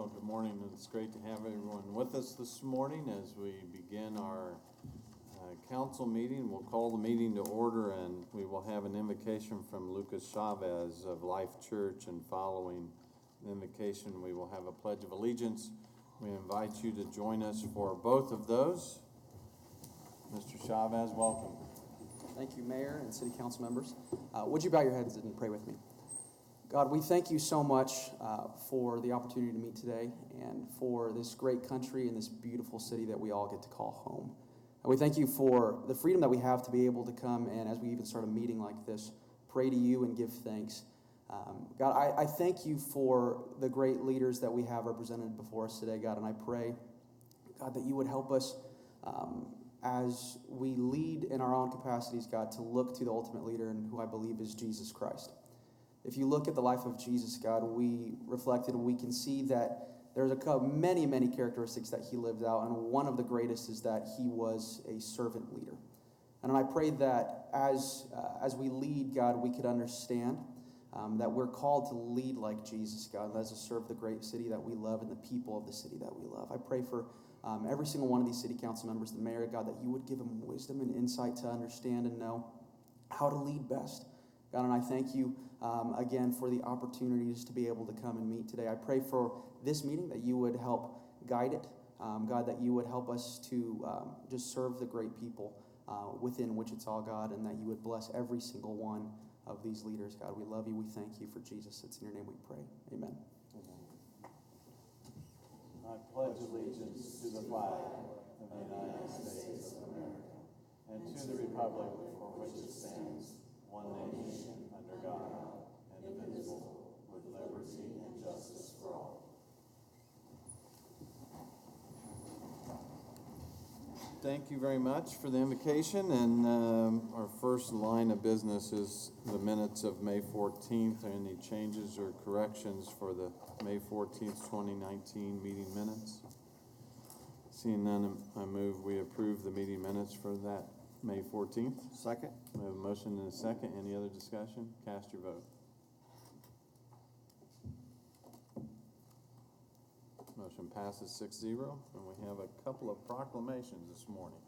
Well, good morning. It's great to have everyone with us this morning as we begin our council meeting. We'll call the meeting to order, and we will have an invocation from Lucas Chavez of Life Church, and following the invocation we will have a pledge of allegiance. We invite you to join us for both of those. Mr. Chavez, welcome. Thank you, Mayor and City Council members. Would you bow your heads and pray with me? God, we thank you so much for the opportunity to meet today and for this great country and this beautiful city that we all get to call home. And we thank you for the freedom that we have to be able to come and, as we even start a meeting like this, pray to you and give thanks. God, I thank you for the great leaders that we have represented before us today, God, and I pray, God, that you would help us as we lead in our own capacities, God, to look to the ultimate leader, and who I believe is Jesus Christ. If you look at the life of Jesus, God, we reflected and we can see that there's many characteristics that he lived out, and one of the greatest is that he was a servant leader. And I pray that as we lead, God, we could understand that we're called to lead like Jesus, God, as to serve the great city that we love and the people of the city that we love. I pray for every single one of these city council members, the mayor, God, that you would give them wisdom and insight to understand and know how to lead best. God, and I thank you again for the opportunities to be able to come and meet today. I pray for this meeting that you would help guide it. God, that you would help us to just serve the great people within Wichita, God, and that you would bless every single one of these leaders. God, we love you. We thank you for Jesus. It's in your name we pray. Amen. I pledge allegiance to the flag of the United States of America and to the republic for which it stands, one nation, under God, indivisible, with liberty and justice for all. Thank you very much for the invocation, and our first line of business is the minutes of May 14th. Any changes or corrections for the May 14th, 2019 meeting minutes? Seeing none, I move we approve the meeting minutes for that May 14th. Second. We have a motion and a second. Any other discussion? Cast your vote. Motion passes 6-0, and we have a couple of proclamations this morning.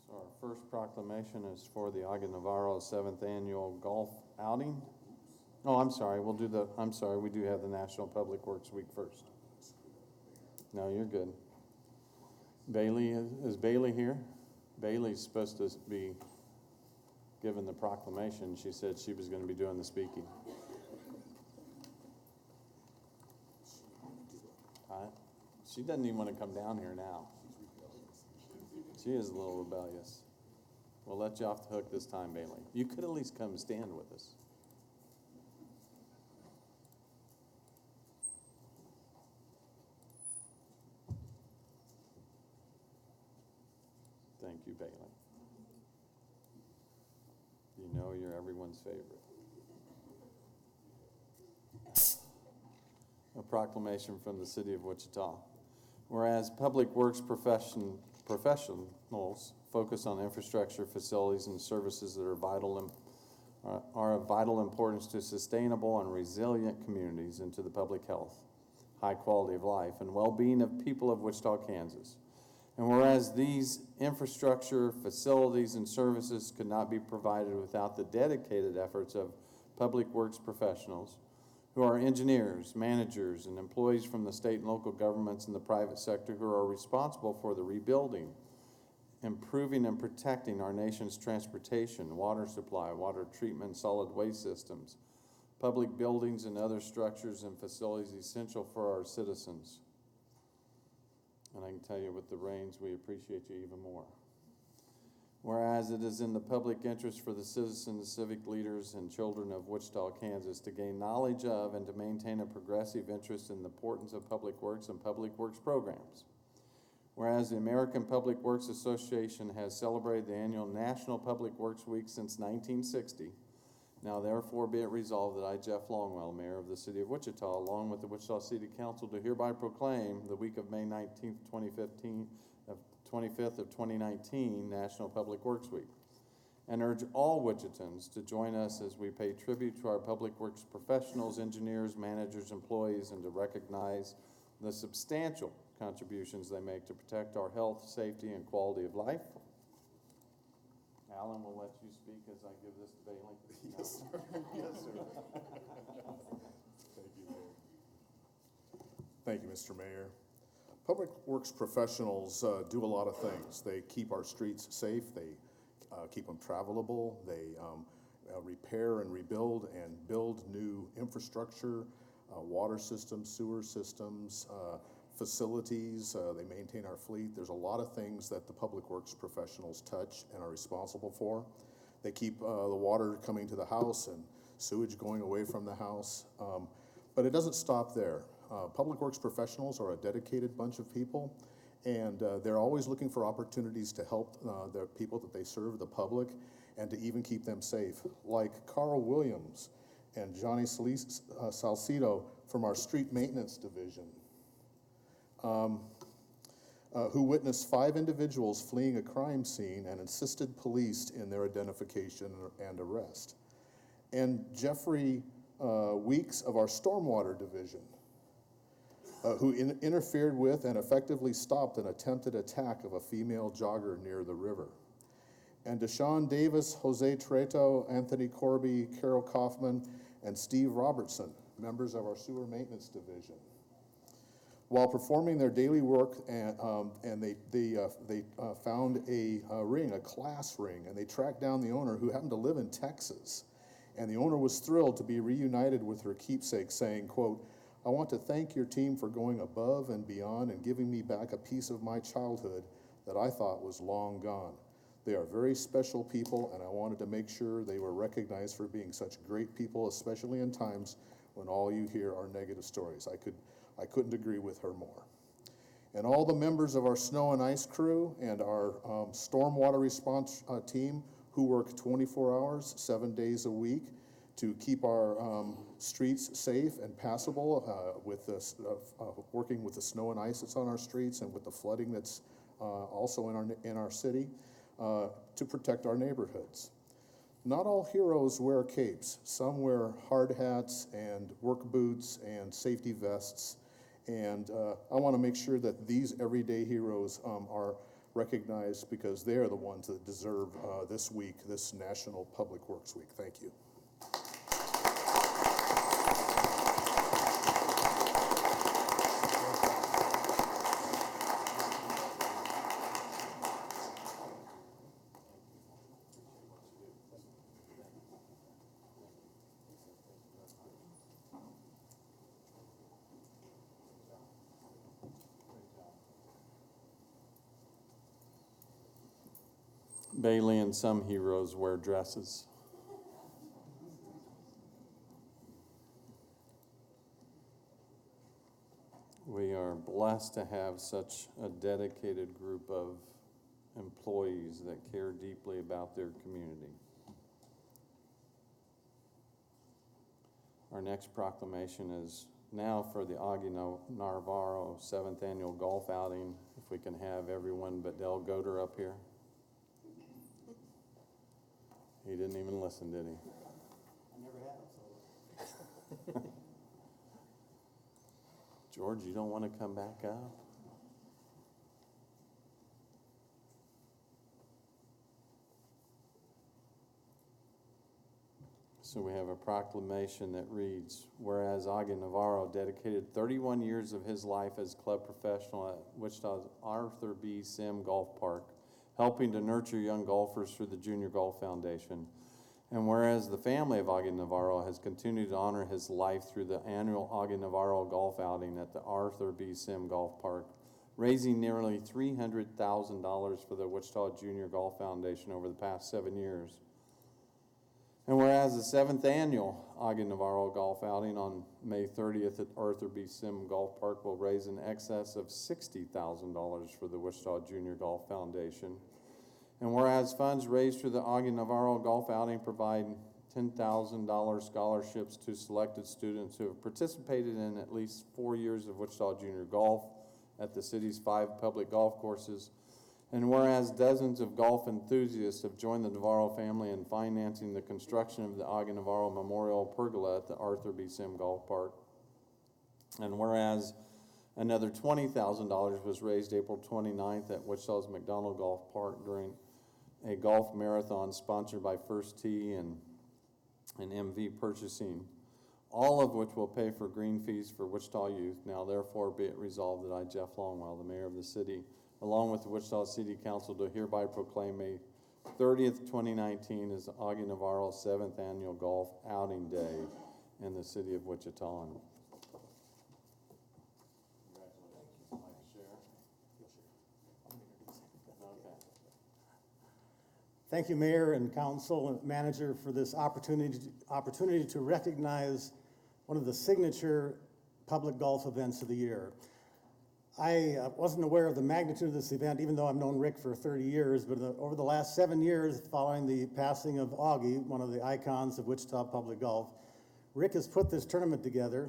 So our first proclamation is for the Agua Navarro 7th Annual Golf Outing. Oh, I'm sorry. We do have the National Public Works Week first. No, you're good. Bailey, is Bailey here? Bailey's supposed to be given the proclamation. She said she was going to be doing the speaking. She doesn't even want to come down here now. She is a little rebellious. We'll let you off the hook this time, Bailey. You could at least come stand with us. Thank you, Bailey. You know you're everyone's favorite. A proclamation from the City of Wichita. Whereas public works professionals focus on infrastructure, facilities, and services that are of vital importance to sustainable and resilient communities and to the public health, high quality of life, and well-being of people of Wichita, Kansas. And whereas these infrastructure, facilities, and services could not be provided without the dedicated efforts of public works professionals, who are engineers, managers, and employees from the state and local governments and the private sector who are responsible for the rebuilding, improving, and protecting our nation's transportation, water supply, water treatment, solid waste systems, public buildings, and other structures and facilities essential for our citizens. And I can tell you with the rains, we appreciate you even more. Whereas it is in the public interest for the citizens, civic leaders, and children of Wichita, Kansas to gain knowledge of and to maintain a progressive interest in the importance of public works and public works programs. Whereas the American Public Works Association has celebrated the annual National Public Works Week since 1960, Now therefore be it resolved that I, Jeff Longwell, Mayor of the City of Wichita, along with the Wichita City Council, do hereby proclaim the week of May 19th, 2015, of 25th of 2019 National Public Works Week, and urge all Wichitans to join us as we pay tribute to our public works professionals, engineers, managers, employees, and to recognize the substantial contributions they make to protect our health, safety, and quality of life. Alan will let you speak as I give this to Bailey. Yes, sir. Yes, sir. Thank you, Mayor. Thank you, Mr. Mayor. Public works professionals do a lot of things. They keep our streets safe. They keep them travelable. They repair and rebuild and build new infrastructure, water systems, sewer systems, facilities. They maintain our fleet. There's a lot of things that the public works professionals touch and are responsible for. They keep the water coming to the house and sewage going away from the house. But it doesn't stop there. Public works professionals are a dedicated bunch of people, and they're always looking for opportunities to help the people that they serve, the public, and to even keep them safe. Like Carl Williams and Johnny Salcido from our street maintenance division, who witnessed 5 individuals fleeing a crime scene and insisted police in their identification and arrest. And Jeffrey Weeks of our stormwater division, who interfered with and effectively stopped an attempted attack of a female jogger near the river. And Deshaun Davis, Jose Treto, Anthony Corby, Carol Kaufman, and Steve Robertson, members of our sewer maintenance division. While performing their daily work, and they found a ring, a class ring, and they tracked down the owner, who happened to live in Texas. And the owner was thrilled to be reunited with her keepsake, saying, quote, "I want to thank your team for going above and beyond and giving me back a piece of my childhood that I thought was long gone. They are very special people, and I wanted to make sure they were recognized for being such great people, especially in times when all you hear are negative stories." I couldn't agree with her more. And all the members of our snow and ice crew and our stormwater response team, who work 24 hours, 7 days a week to keep our streets safe and passable, with this, working with the snow and ice that's on our streets and with the flooding that's also in our city, to protect our neighborhoods. Not all heroes wear capes. Some wear hard hats and work boots and safety vests. And I want to make sure that these everyday heroes are recognized, because they are the ones that deserve this week, this National Public Works Week. Thank you. Bailey and some heroes wear dresses. We are blessed to have such a dedicated group of employees that care deeply about their community. Our next proclamation is now for the Augie Navarro 7th Annual Golf Outing. If we can have everyone but Del Goder up here. He didn't even listen, did he? I never have, so. George, you don't want to come back up? So we have a proclamation that reads, whereas Augie Navarro dedicated 31 years of his life as club professional at Wichita's Arthur B. Sim Golf Park, helping to nurture young golfers through the Junior Golf Foundation. And whereas the family of Augie Navarro has continued to honor his life through the annual Augie Navarro Golf Outing at the Arthur B. Sim Golf Park, raising nearly $300,000 for the Wichita Junior Golf Foundation over the past 7 years. And whereas the 7th Annual Augie Navarro Golf Outing on May 30th at Arthur B. Sim Golf Park will raise in excess of $60,000 for the Wichita Junior Golf Foundation. And whereas funds raised through the Augie Navarro Golf Outing provide $10,000 scholarships to selected students who have participated in at least 4 years of Wichita Junior Golf at the city's 5 public golf courses. And whereas dozens of golf enthusiasts have joined the Navarro family in financing the construction of the Augie Navarro Memorial Pergola at the Arthur B. Sim Golf Park. And whereas another $20,000 was raised April 29th at Wichita's McDonald Golf Park during a golf marathon sponsored by First Tee and MV Purchasing, all of which will pay for green fees for Wichita youth. Now therefore be it resolved that I, Jeff Longwell, the mayor of the city, along with the Wichita City Council, do hereby proclaim May 30th, 2019 as the Augie Navarro 7th Annual Golf Outing Day in the city of Wichita. Thank you, Mayor and Council and Manager, for this opportunity to recognize one of the signature public golf events of the year. I wasn't aware of the magnitude of this event, even though I've known Rick for 30 years, but over the last 7 years, following the passing of Augie, one of the icons of Wichita public golf, Rick has put this tournament together,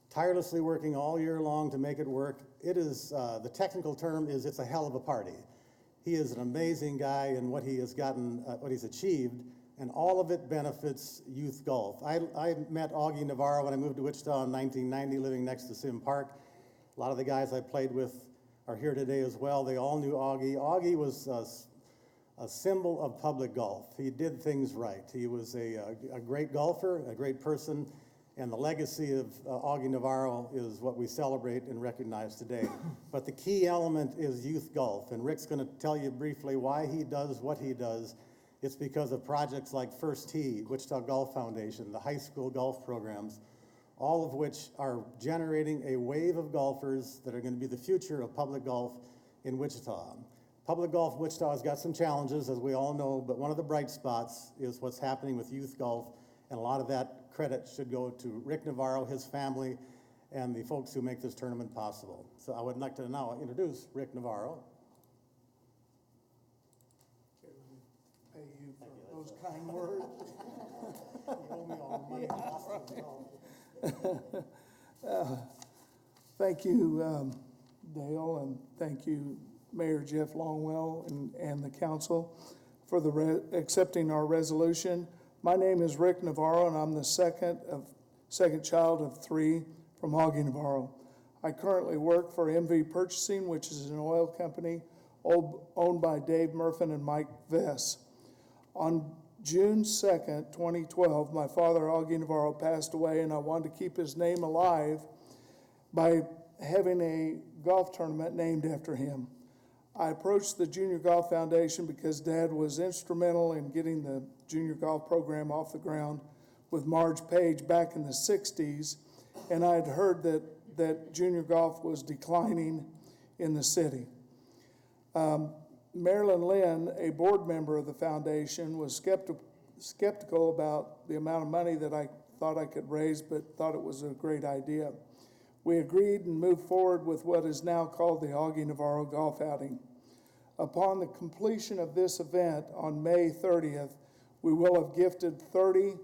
tirelessly working all year long to make it work. It is, the technical term is, it's a hell of a party. He is an amazing guy in what he has gotten, what he's achieved, and all of it benefits youth golf. I met Augie Navarro when I moved to Wichita in 1990, living next to Sim Park. A lot of the guys I played with are here today as well. They all knew Augie. Augie was a symbol of public golf. He did things right. He was a great golfer, a great person, and the legacy of Augie Navarro is what we celebrate and recognize today. But the key element is youth golf, and Rick's going to tell you briefly why he does what he does. It's because of projects like First Tee, Wichita Golf Foundation, the high school golf programs, all of which are generating a wave of golfers that are going to be the future of public golf in Wichita. Public golf in Wichita has got some challenges, as we all know, but one of the bright spots is what's happening with youth golf, and a lot of that credit should go to Rick Navarro, his family, and the folks who make this tournament possible. So I would like to now introduce Rick Navarro. Pay you for those kind words. You owe me all the money in Boston, so. Thank you, Dale, and thank you, Mayor Jeff Longwell and the council for accepting our resolution. My name is Rick Navarro, and I'm the second child of 3 from Augie Navarro. I currently work for MV Purchasing, which is an oil company owned by Dave Murphin and Mike Vess. On June 2nd, 2012, my father, Augie Navarro, passed away, and I wanted to keep his name alive by having a golf tournament named after him. I approached the Junior Golf Foundation because Dad was instrumental in getting the junior golf program off the ground with Marge Page back in the 60s, and I had heard that junior golf was declining in the city. Marilyn Lynn, a board member of the foundation, was skeptical about the amount of money that I thought I could raise, but thought it was a great idea. We agreed and moved forward with what is now called the Augie Navarro Golf Outing. Upon the completion of this event on May 30th, we will have gifted 30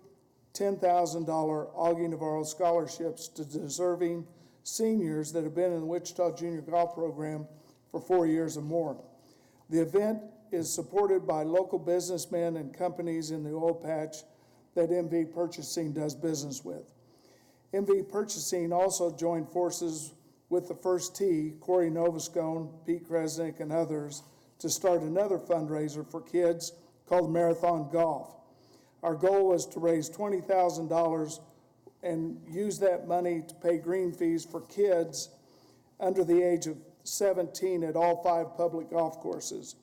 $10,000 Augie Navarro scholarships to deserving seniors that have been in the Wichita Junior Golf Program for 4 years or more. The event is supported by local businessmen and companies in the oil patch that MV Purchasing does business with. MV Purchasing also joined forces with the First Tee, Corey Novascone, Pete Kresnick, and others to start another fundraiser for kids called Marathon Golf. Our goal was to raise $20,000 and use that money to pay green fees for kids under the age of 17 at all 5 public golf courses.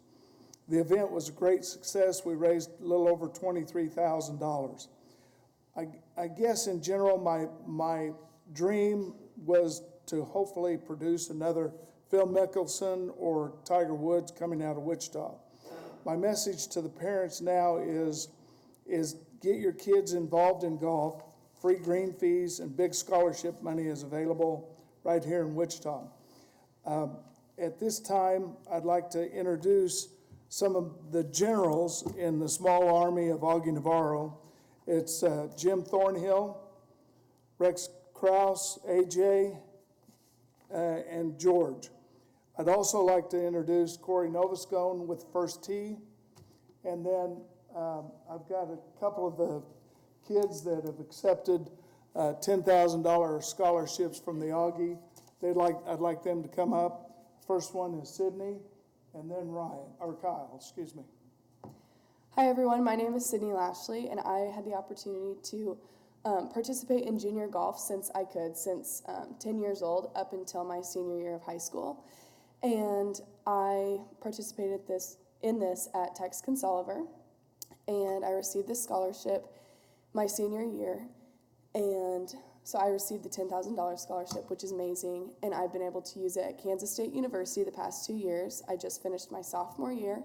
The event was a great success. We raised a little over $23,000. I guess in general, my dream was to hopefully produce another Phil Mickelson or Tiger Woods coming out of Wichita. My message to the parents now is get your kids involved in golf. Free green fees and big scholarship money is available right here in Wichita. At this time, I'd like to introduce some of the generals in the small army of Augie Navarro It's Jim Thornhill, Rex Kraus, AJ, and George. I'd also like to introduce Corey Novascone with First Tee. And then I've got a couple of the kids that have accepted $10,000 scholarships from the Augie. I'd like them to come up. First one is Sydney, and then Kyle, excuse me. Hi everyone, my name is Sydney Lashley, and I had the opportunity to participate in junior golf since 10 years old up until my senior year of high school. And I participated in this at Tex Consoliver, and I received this scholarship my senior year. And so I received the $10,000 scholarship, which is amazing, and I've been able to use it at Kansas State University the past 2 years. I just finished my sophomore year,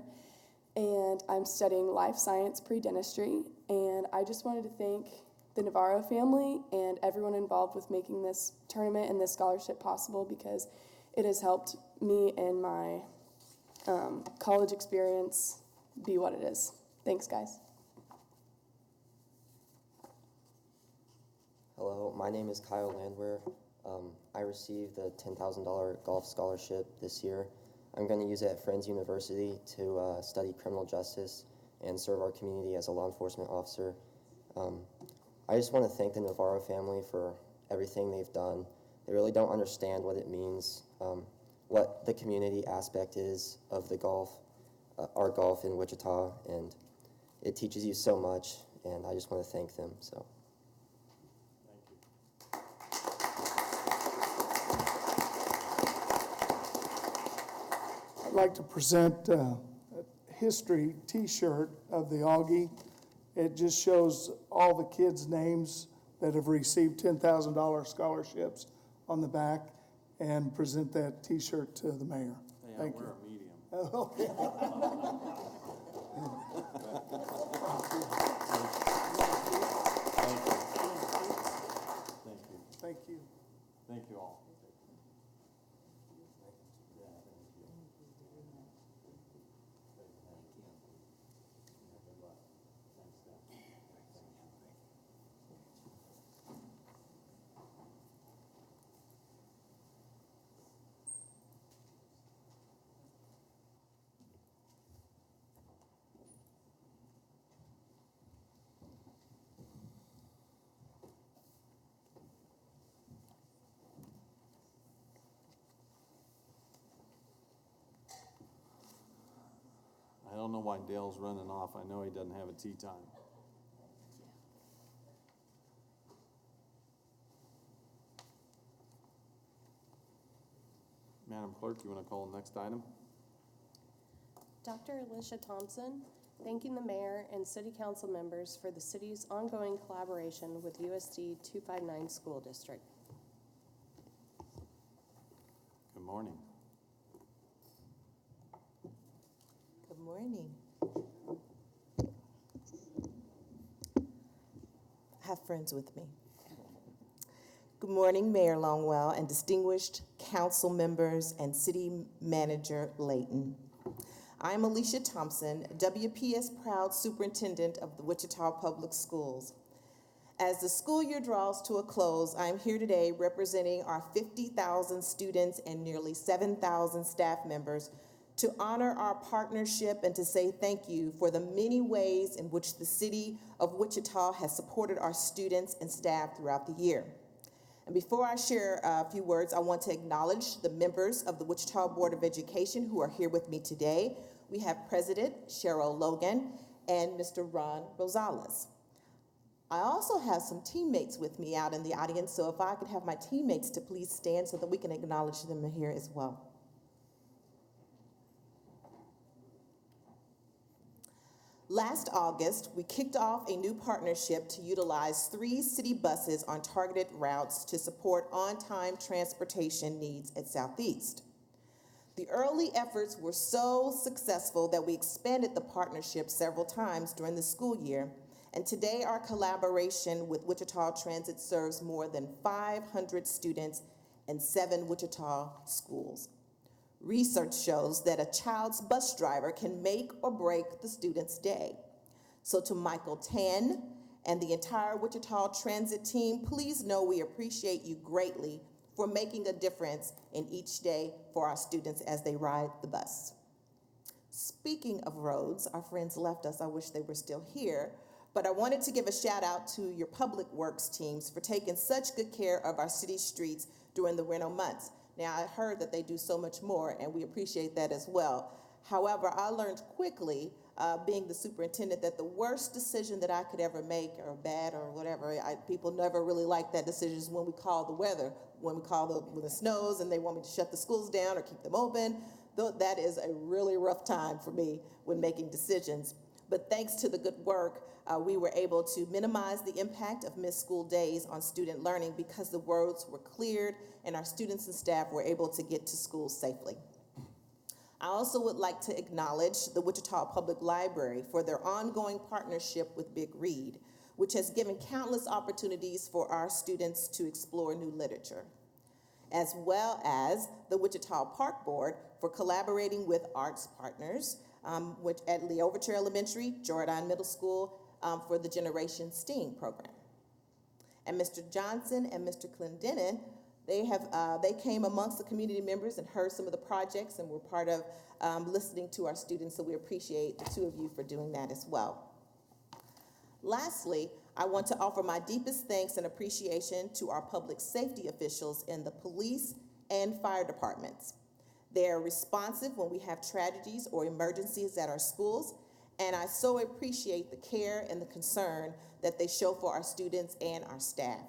and I'm studying life science pre-dentistry, and I just wanted to thank the Navarro family and everyone involved with making this tournament and this scholarship possible, because it has helped me and my college experience be what it is. Thanks, guys. Hello, my name is Kyle Landwehr. I received the $10,000 golf scholarship this year. I'm going to use it at Friends University to study criminal justice and serve our community as a law enforcement officer. I just want to thank the Navarro family for everything they've done. They really don't understand what it means, what the community aspect is of the golf, our golf in Wichita, and it teaches you so much, and I just want to thank them. So. I'd like to present a history T-shirt of the Augie. It just shows all the kids' names that have received $10,000 scholarships on the back, and present that T-shirt to the mayor. Thank you. We're a medium. Okay. Thank you. Thank you. Thank you all. I don't know why Dale's running off. I know he doesn't have a tea time. Madam Clerk, you want to call the next item? Dr. Alicia Thompson, thanking the mayor and city council members for the city's ongoing collaboration with USD 259 School District. Good morning. Good morning. Have friends with me. Good morning, Mayor Longwell and distinguished council members and City Manager Layton. I'm Alicia Thompson, WPS proud superintendent of the Wichita Public Schools. As the school year draws to a close, I'm here today representing our 50,000 students and nearly 7,000 staff members to honor our partnership and to say thank you for the many ways in which the city of Wichita has supported our students and staff throughout the year. And before I share a few words, I want to acknowledge the members of the Wichita Board of Education who are here with me today. We have President Cheryl Logan and Mr. Ron Rosales. I also have some teammates with me out in the audience, so if I could have my teammates to please stand so that we can acknowledge them here as well. Last August, we kicked off a new partnership to utilize 3 city buses on targeted routes to support on-time transportation needs at Southeast. The early efforts were so successful that we expanded the partnership several times during the school year, and today our collaboration with Wichita Transit serves more than 500 students and 7 Wichita schools. Research shows that a child's bus driver can make or break the student's day. So to Michael Tan and the entire Wichita Transit team, please know we appreciate you greatly for making a difference in each day for our students as they ride the bus. Speaking of roads, our friends left us. I wish they were still here. But I wanted to give a shout out to your public works teams for taking such good care of our city streets during the winter months. Now, I heard that they do so much more, and we appreciate that as well. However, I learned quickly, being the superintendent, that the worst decision that I could ever make, or bad or whatever, people never really like that decision, is when we call the weather, when it snows and they want me to shut the schools down or keep them open. That is a really rough time for me when making decisions. But thanks to the good work, we were able to minimize the impact of missed school days on student learning because the roads were cleared and our students and staff were able to get to school safely. I also would like to acknowledge the Wichita Public Library for their ongoing partnership with Big Read, which has given countless opportunities for our students to explore new literature, as well as the Wichita Park Board for collaborating with arts partners, which at Leoverture Elementary, Jordan Middle School, for the Generation STEAM program. And Mr. Johnson and Mr. Clendenin, they came amongst the community members and heard some of the projects and were part of listening to our students, so we appreciate the two of you for doing that as well. Lastly, I want to offer my deepest thanks and appreciation to our public safety officials in the police and fire departments. They are responsive when we have tragedies or emergencies at our schools, and I so appreciate the care and the concern that they show for our students and our staff.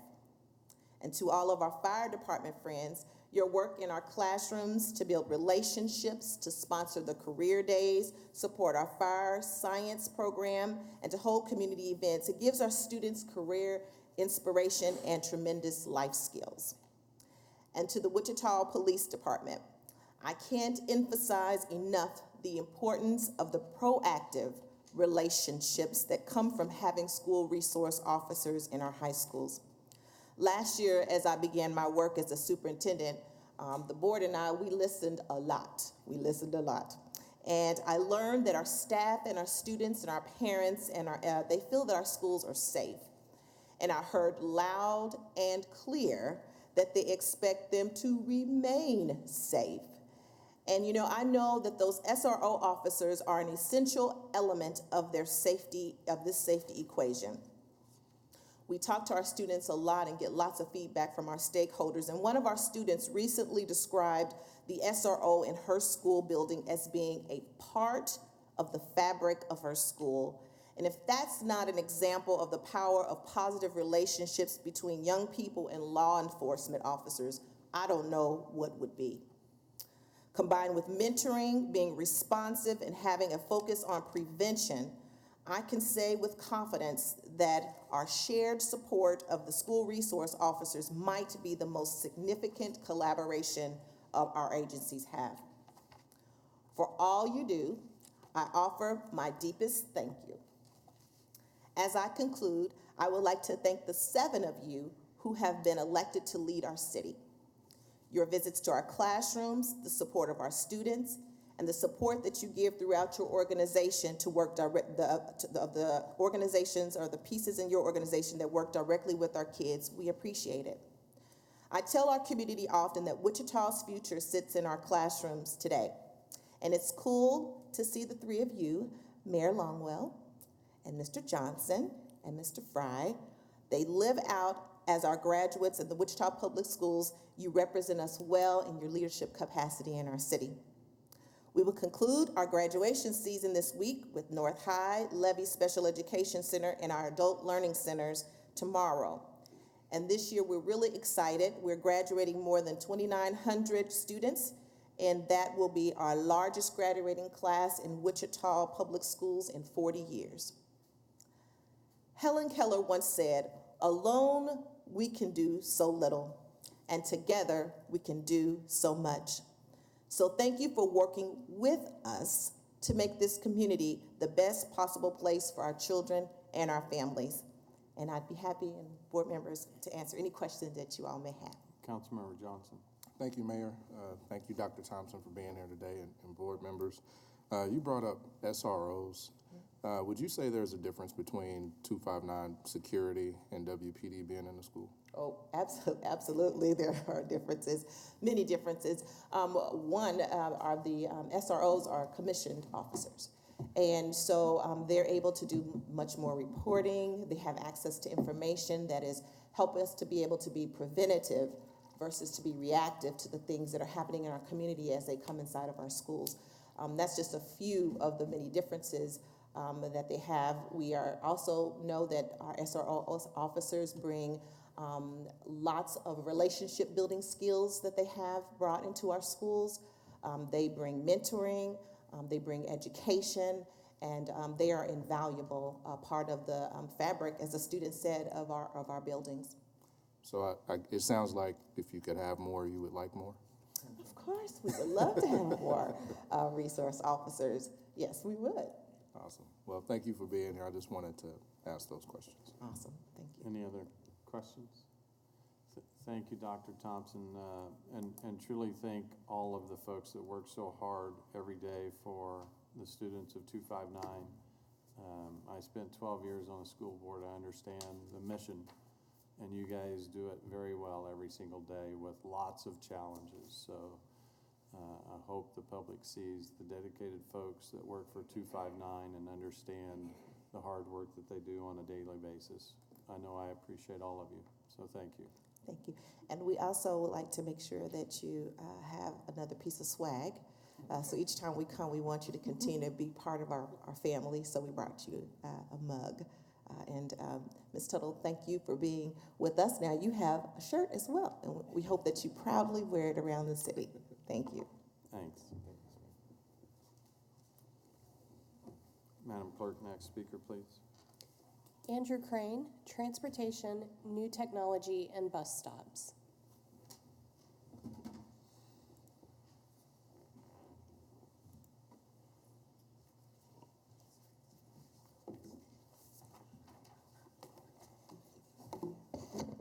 And to all of our fire department friends, your work in our classrooms to build relationships, to sponsor the career days, support our fire science program, and to hold community events, it gives our students career inspiration and tremendous life skills. And to the Wichita Police Department, I can't emphasize enough the importance of the proactive relationships that come from having school resource officers in our high schools. Last year, as I began my work as a superintendent, the board and I, we listened a lot. And I learned that our staff and our students and our parents, and they feel that our schools are safe. And I heard loud and clear that they expect them to remain safe. And I know that those SRO officers are an essential element of this safety equation. We talk to our students a lot and get lots of feedback from our stakeholders. And one of our students recently described the SRO in her school building as being a part of the fabric of her school. And if that's not an example of the power of positive relationships between young people and law enforcement officers, I don't know what would be. Combined with mentoring, being responsive, and having a focus on prevention, I can say with confidence that our shared support of the school resource officers might be the most significant collaboration of our agencies have. For all you do, I offer my deepest thank you. As I conclude, I would like to thank the 7 of you who have been elected to lead our city. Your visits to our classrooms, the support of our students, and the support that you give throughout your organization to work the organizations or the pieces in your organization that work directly with our kids, we appreciate it. I tell our community often that Wichita's future sits in our classrooms today. And it's cool to see the 3 of you, Mayor Longwell and Mr. Johnson and Mr. Fry, they live out as our graduates of the Wichita Public Schools. You represent us well in your leadership capacity in our city. We will conclude our graduation season this week with North High, Levy Special Education Center, and our adult learning centers tomorrow. And this year we're really excited. We're graduating more than 2,900 students, and that will be our largest graduating class in Wichita Public Schools in 40 years. Helen Keller once said, "Alone we can do so little, and together we can do so much." So thank you for working with us to make this community the best possible place for our children and our families. And I'd be happy, and board members, to answer any questions that you all may have. Councilmember Johnson. Thank you, Mayor. Thank you, Dr. Thompson, for being here today, and board members. You brought up SROs. Would you say there's a difference between 259 security and WPD being in the school? Oh, absolutely. There are differences, many differences. One are the SROs are commissioned officers. And so they're able to do much more reporting. They have access to information that is help us to be able to be preventative versus to be reactive to the things that are happening in our community as they come inside of our schools. That's just a few of the many differences that they have. We are also know that our SRO officers bring lots of relationship building skills that they have brought into our schools. They bring mentoring, they bring education, and they are invaluable part of the fabric, as the student said, of our buildings. So it sounds like if you could have more, you would like more? Of course, we would love to have more resource officers. Yes, we would. Awesome. Well, thank you for being here. I just wanted to ask those questions. Awesome, thank you. Any other questions? Thank you, Dr. Thompson, and truly thank all of the folks that work so hard every day for the students of 259. I spent 12 years on the school board. I understand the mission, and you guys do it very well every single day with lots of challenges. So I hope the public sees the dedicated folks that work for 259 and understand the hard work that they do on a daily basis. I know I appreciate all of you, so thank you. Thank you. And we also would like to make sure that you have another piece of swag. So each time we come, we want you to continue to be part of our family. So we brought you a mug. And Ms. Tuttle, thank you for being with us. Now you have a shirt as well. And we hope that you proudly wear it around the city. Thank you. Thanks. Madam Clerk, next speaker, please. Andrew Crane, Transportation, New Technology, and Bus Stops.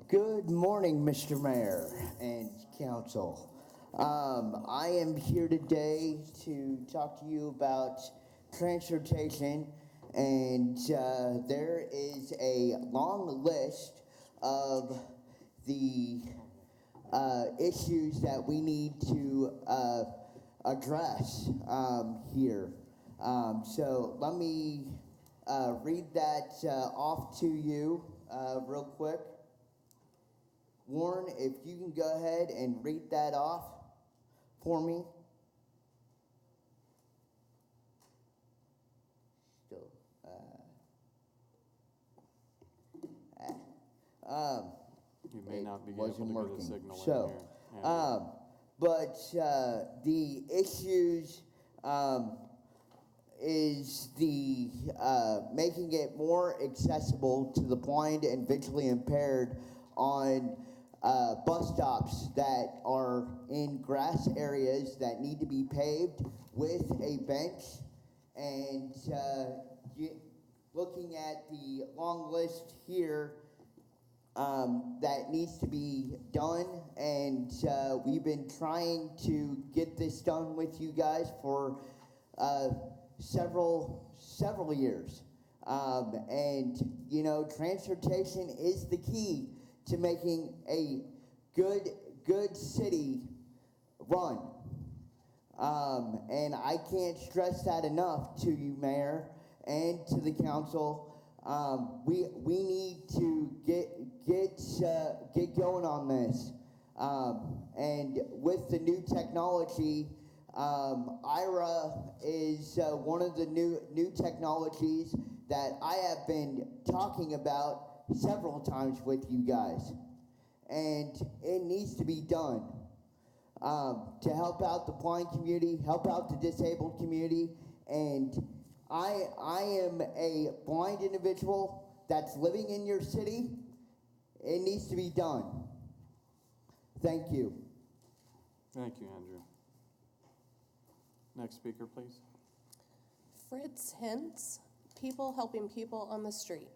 Good morning, Mr. Mayor and Council. I am here today to talk to you about transportation, and there is a long list of the issues that we need to address here. So let me read that off to you real quick. Warren, if you can go ahead and read that off for me. Still, You may not be able wasn't to get working. a signal So, in here. but the issues is the making it more accessible to the blind and visually impaired on bus stops that are in grass areas that need to be paved with a bench, and looking at the long list here that needs to be done, and we've been trying to get this done with you guys for several years. And you know, transportation is the key to making a good city run. And I can't stress that enough to you, Mayor, and to the council. We need to get going on this. And with the new technology, IRA is one of the new technologies that I have been talking about several times with you guys, and it needs to be done to help out the blind community, help out the disabled community. And I am a blind individual that's living in your city. It needs to be done. Thank you. Thank you, Andrew. Next speaker, please. Fritz Hintz, People Helping People on the Street.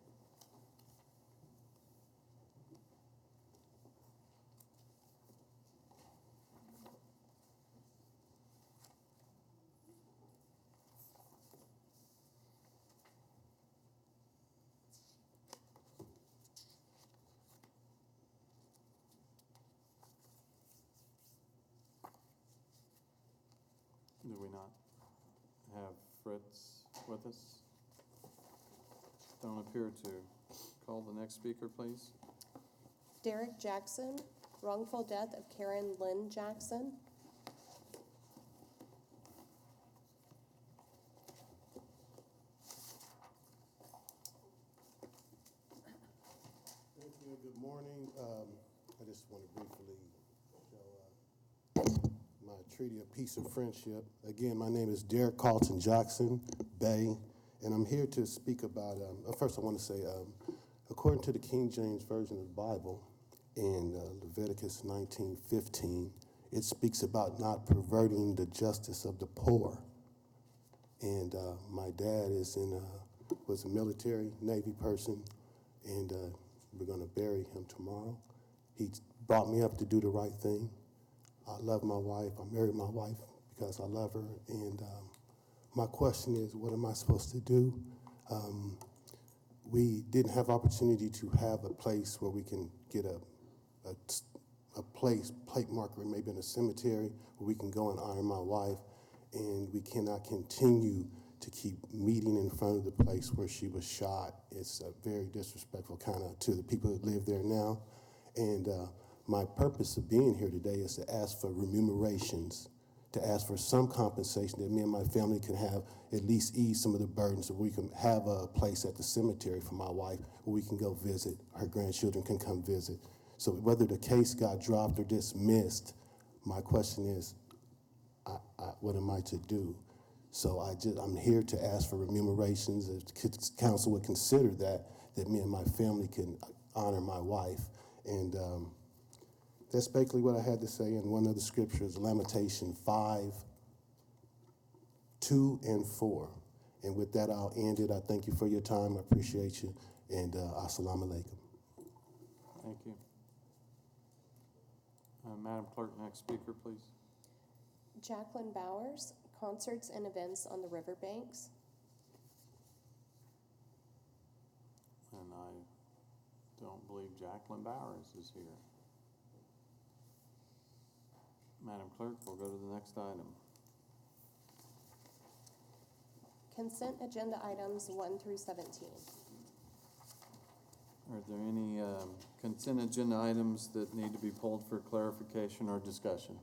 Fritz with us? Don't appear to. Call the next speaker, please. Derek Jackson, wrongful death of Karen Lynn Jackson. Thank you. Good morning. I just want to briefly show my treaty of peace and friendship. Again, my name is Derek Carlton Jackson Bay, and I'm here to speak about. First, I want to say, according to the King James Version of the Bible, in Leviticus 19:15, it speaks about not perverting the justice of the poor. And my dad was a military Navy person, and we're going to bury him tomorrow. He brought me up to do the right thing. I love my wife. I married my wife because I love her. And my question is, what am I supposed to do? We didn't have opportunity to have a place where we can get a plate marker, maybe in a cemetery, where we can go and honor my wife. And we cannot continue to keep meeting in front of the place where she was shot. It's very disrespectful kind of to the people that live there now. And my purpose of being here today is to ask for remunerations, to ask for some compensation that me and my family can have, at least ease some of the burdens, so we can have a place at the cemetery for my wife where we can go visit, her grandchildren can come visit. So whether the case got dropped or dismissed, my question is, what am I to do? So I'm here to ask for remunerations. If council would consider that me and my family can honor my wife. And that's basically what I had to say. And one of the scriptures, Lamentation 5, 2, and 4. And with that, I'll end it. I thank you for your time. I appreciate you. And assalamu alaikum. Thank you. Madam Clerk, next speaker, please. Jacqueline Bowers, concerts and events on the riverbanks. And I don't believe Jacqueline Bowers is here. Madam Clerk, we'll go to the next item. Consent agenda items 1 through 17. Are there any consent agenda items that need to be pulled for clarification or discussion?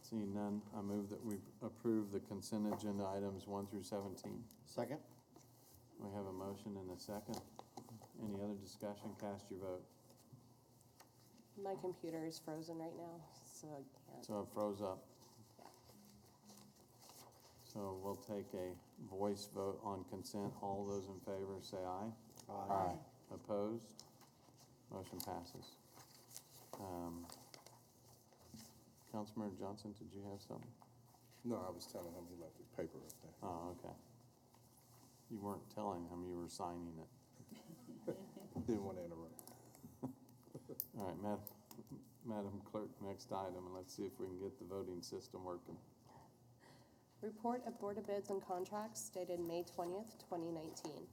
Seeing none, I move that we approve the consent agenda items 1 through 17. Second. We have a motion and a second. Any other discussion? Cast your vote. My computer is frozen right now, so I can't. So it froze up. Yeah. So we'll take a voice vote on consent. All those in favor say aye. Aye. Opposed? Motion passes. Councilmember Johnson, did you have something? No, I was telling him he left his paper up there. Oh, okay. You weren't telling him, you were signing it. Didn't want to interrupt. All right, Madam Clerk, next item, and let's see if we can get the voting system working. Report of Board of Bids and Contracts dated May 20th, 2019.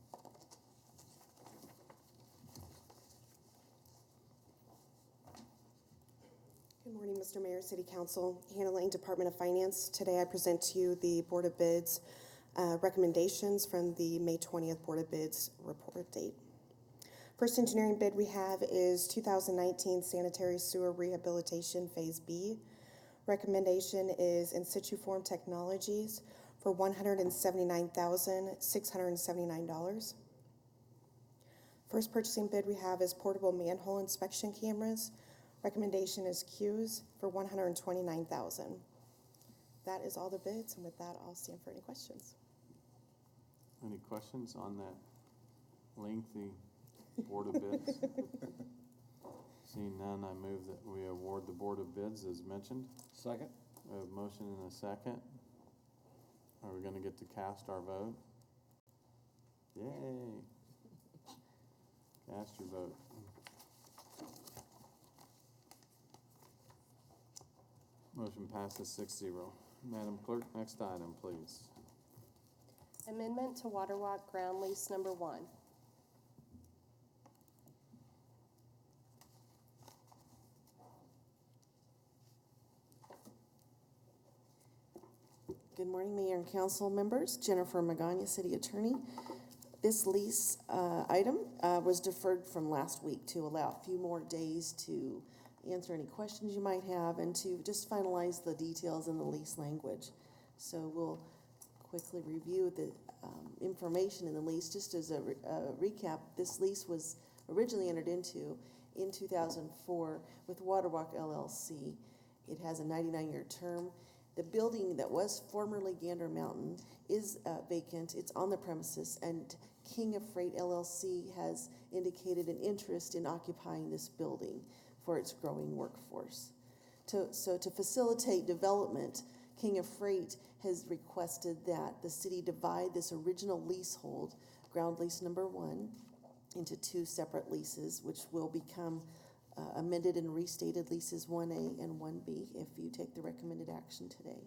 Good morning, Mr. Mayor, City Council, Hannah Lane, Department of Finance. Today I present to you the Board of Bids recommendations from the May 20th Board of Bids report date. First engineering bid we have is 2019 Sanitary Sewer Rehabilitation Phase B. Recommendation is In Situ Form Technologies for $179,679. First purchasing bid we have is portable manhole inspection cameras. Recommendation is Q's for $129,000. That is all the bids, and with that, I'll stand for any questions. Any questions on that lengthy Board of Bids? Seeing none, I move that we award the Board of Bids as mentioned. Second. We have a motion and a second. Are we gonna get to cast our vote? Yay. Cast your vote. Motion passes 6-0. Madam Clerk, next item, please. Amendment to Water Walk Ground Lease Number 1. Good morning, Mayor and council members. Jennifer Magana, City Attorney. This lease item was deferred from last week to allow a few more days to answer any questions you might have and to just finalize the details in the lease language. So we'll quickly review the information in the lease. Just as a recap, this lease was originally entered into in 2004 with Waterwalk LLC. It has a 99-year term. The building that was formerly Gander Mountain is vacant. It's on the premises, and King of Freight LLC has indicated an interest in occupying this building for its growing workforce. So to facilitate development, King of Freight has requested that the city divide this original leasehold, ground lease number 1, into 2 separate leases, which will become amended and restated leases 1A and 1B if you take the recommended action today.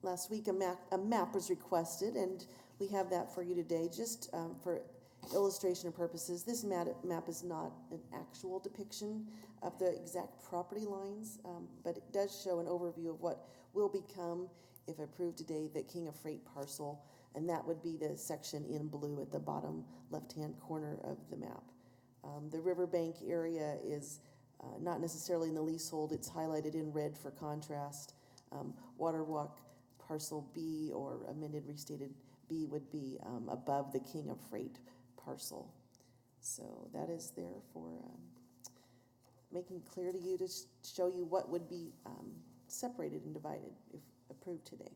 Last week, a map was requested, and we have that for you today. Just for illustration purposes, this map is not an actual depiction of the exact property lines, but it does show an overview of what will become, if approved today, the King of Freight parcel, and that would be the section in blue at the bottom left-hand corner of the map. The riverbank area is not necessarily in the leasehold. It's highlighted in red for contrast. Waterwalk parcel B, or amended restated B, would be above the King of Freight parcel. So that is there for making clear to you, to show you what would be separated and divided if approved today.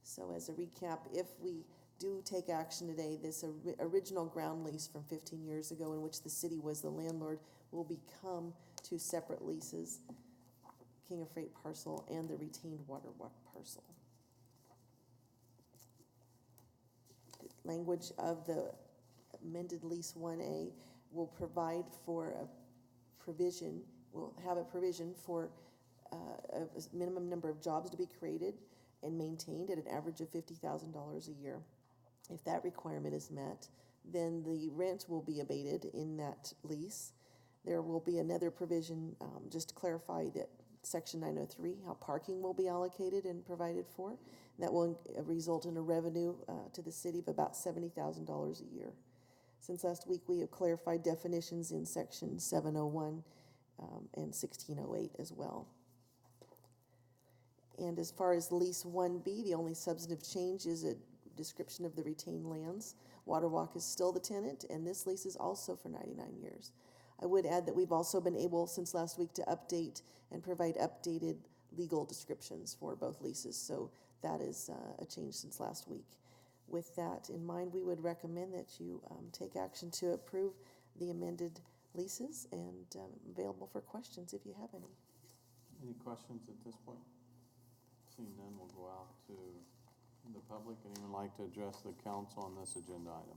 So as a recap, if we do take action today, this original ground lease from 15 years ago, in which the city was the landlord, will become 2 separate leases, King of Freight parcel and the retained Waterwalk parcel. The language of the amended lease 1A will provide for a provision, will have a provision for a minimum number of jobs to be created and maintained at an average of $50,000 a year. If that requirement is met, then the rent will be abated in that lease. There will be another provision, just to clarify that Section 903, how parking will be allocated and provided for. That will result in a revenue to the city of about $70,000 a year. Since last week, we have clarified definitions in Section 701 and 1608 as well. And as far as lease 1B, the only substantive change is a description of the retained lands. Waterwalk is still the tenant, and this lease is also for 99 years. I would add that we've also been able, since last week, to update and provide updated legal descriptions for both leases. So that is a change since last week. With that in mind, we would recommend that you take action to approve the amended leases, and available for questions if you have any. Any questions at this point? Seeing none, we'll go out to the public. Anyone like to address the council on this agenda item?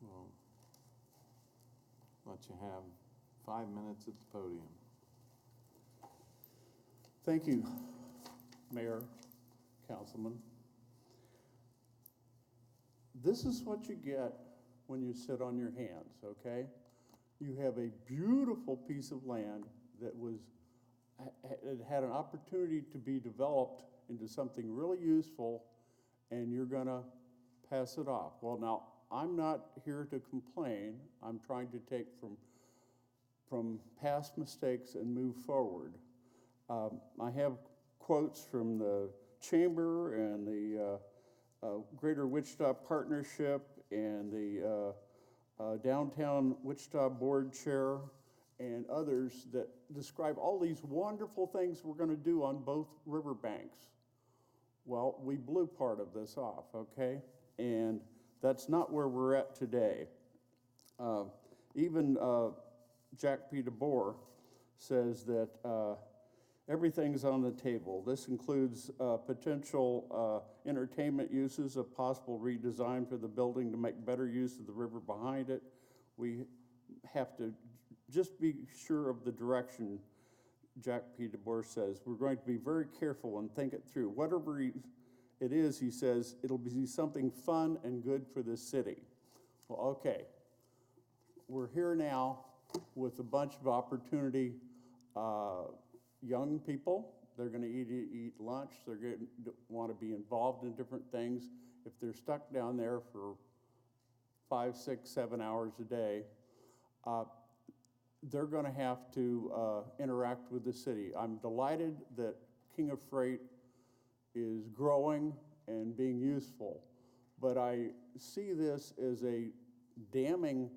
Well, let you have 5 minutes at the podium. Thank you, Mayor, Councilman. This is what you get when you sit on your hands, okay? You have a beautiful piece of land that it had an opportunity to be developed into something really useful, and you're gonna pass it off. Well, now, I'm not here to complain. I'm trying to take from past mistakes and move forward. I have quotes from the Chamber and the Greater Wichita Partnership and the Downtown Wichita Board Chair and others that describe all these wonderful things we're going to do on both riverbanks. Well, we blew part of this off, okay? And that's not where we're at today. Even Jack P. DeBoer says that everything's on the table. This includes potential entertainment uses, a possible redesign for the building to make better use of the river behind it. We have to just be sure of the direction. Jack P. DeBoer says, we're going to be very careful and think it through. Whatever it is, he says, it'll be something fun and good for the city. Well, okay, we're here now. with a bunch of opportunity, young people. They're gonna eat lunch, they're gonna wanna be involved in different things. If they're stuck down there for 5, 6, 7 hours a day, they're gonna have to interact with the city. I'm delighted that King of Freight is growing and being useful, but I see this as a damning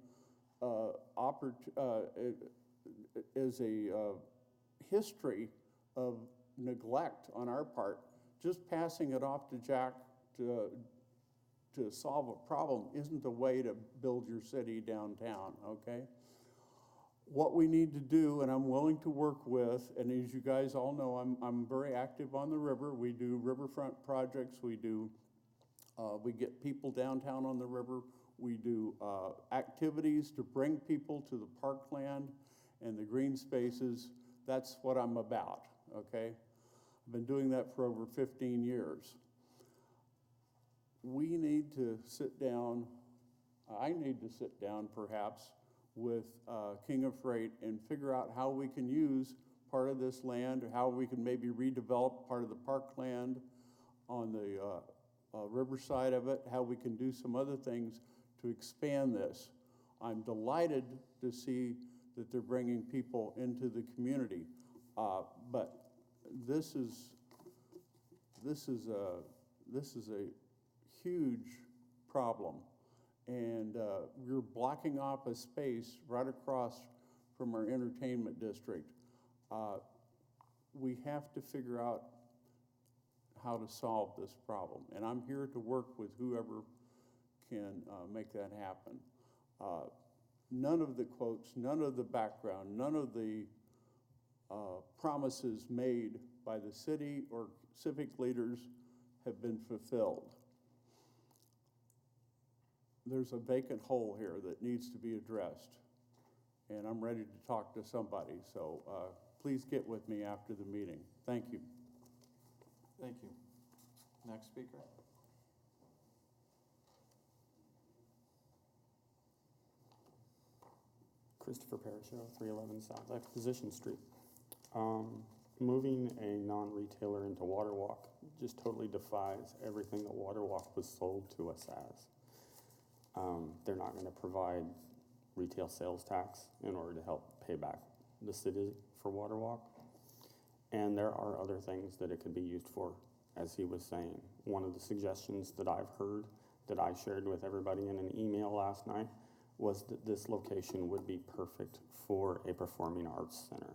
history of neglect on our part. Just passing it off to Jack to solve a problem isn't the way to build your city downtown, okay? What we need to do, and I'm willing to work with, and as you guys all know, I'm very active on the river. We do riverfront projects. We get people downtown on the river. We do activities to bring people to the parkland and the green spaces. That's what I'm about, okay? I've been doing that for over 15 years. We need to sit down, I need to sit down perhaps with King of Freight and figure out how we can use part of this land, or how we can maybe redevelop part of the parkland on the riverside of it, how we can do some other things to expand this. I'm delighted to see that they're bringing people into the community, but this is a huge problem. And we're blocking off a space right across from our entertainment district. We have to figure out how to solve this problem. And I'm here to work with whoever can make that happen. None of the quotes, none of the background, none of the promises made by the city or civic leaders have been fulfilled. There's a vacant hole here that needs to be addressed, and I'm ready to talk to somebody. So please get with me after the meeting. Thank you. Thank you. Next speaker. Christopher Parashow, 311 South Exposition Street. Moving a non-retailer into Waterwalk just totally defies everything that Waterwalk was sold to us as. They're not going to provide retail sales tax in order to help pay back the city for Waterwalk. And there are other things that it could be used for, as he was saying. One of the suggestions that I've heard that I shared with everybody in an email last night was that this location would be perfect for a performing arts center.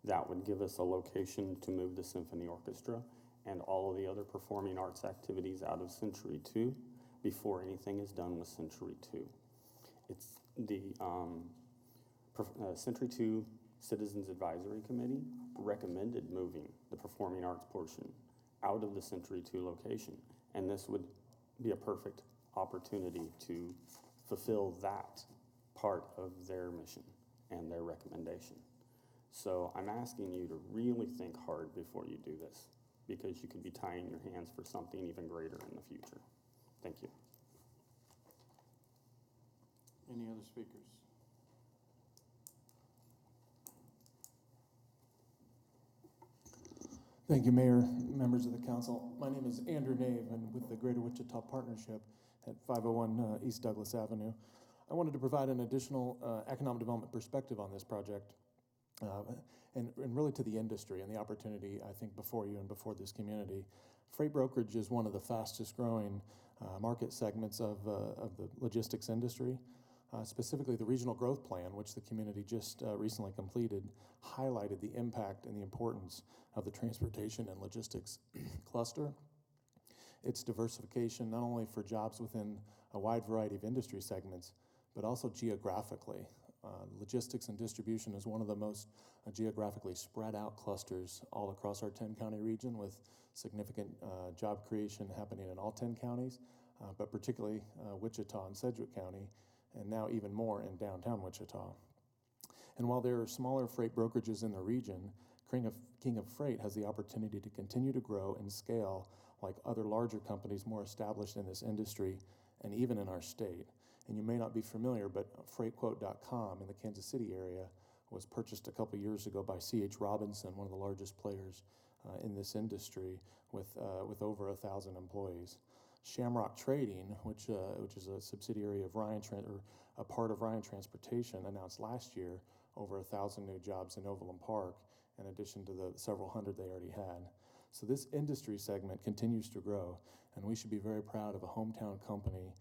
That would give us a location to move the symphony orchestra and all of the other performing arts activities out of Century 2 before anything is done with Century 2. It's the Century 2 Citizens Advisory Committee recommended moving the performing arts portion out of the Century 2 location, and this would be a perfect opportunity to fulfill that part of their mission and their recommendation. So I'm asking you to really think hard before you do this, because you could be tying your hands for something even greater in the future. Thank you. Any other speakers? Thank you, Mayor, members of the council. My name is Andrew Nave, and with the Greater Wichita Partnership at 501 East Douglas Avenue. I wanted to provide an additional economic development perspective on this project, and really to the industry and the opportunity, I think, before you and before this community. Freight brokerage is one of the fastest growing market segments of the logistics industry. Specifically, the Regional Growth Plan, which the community just recently completed, highlighted the impact and the importance of the transportation and logistics cluster. Its diversification, not only for jobs within a wide variety of industry segments, but also geographically. Logistics and distribution is one of the most geographically spread out clusters all across our 10-county region, with significant job creation happening in all 10 counties, but particularly Wichita and Sedgwick County, and now even more in downtown Wichita. And while there are smaller freight brokerages in the region, King of Freight has the opportunity to continue to grow and scale like other larger companies more established in this industry and even in our state. And you may not be familiar, but freightquote.com in the Kansas City area was purchased a couple years ago by C.H. Robinson, one of the largest players in this industry, with over 1,000 employees. Shamrock Trading, which is a subsidiary of or a part of Ryan Transportation, announced last year over 1,000 new jobs in Overland Park, in addition to the several hundred they already had. So this industry segment continues to grow, and we should be very proud of a hometown company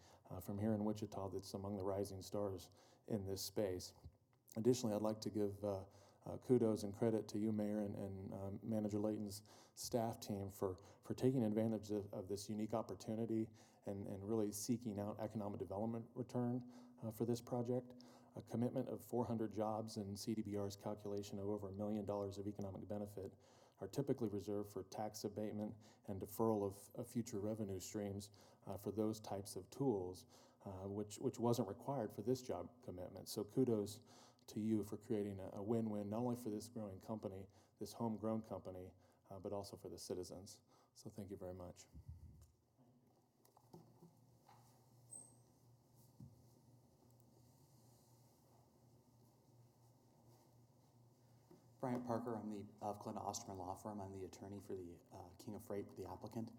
from here in Wichita that's among the rising stars in this space. Additionally, I'd like to give kudos and credit to you, Mayor, and Manager Layton's staff team for taking advantage of this unique opportunity and really seeking out economic development return for this project. A commitment of 400 jobs and CDBR's calculation of over $1 million of economic benefit are typically reserved for tax abatement and deferral of future revenue streams for those types of tools, which wasn't required for this job commitment. So kudos to you for creating a win-win, not only for this growing company, this homegrown company, but also for the citizens. So thank you very much. Bryant Parker, I'm of Clinton Osterman Law Firm. I'm the attorney for the King of Freight, the applicant.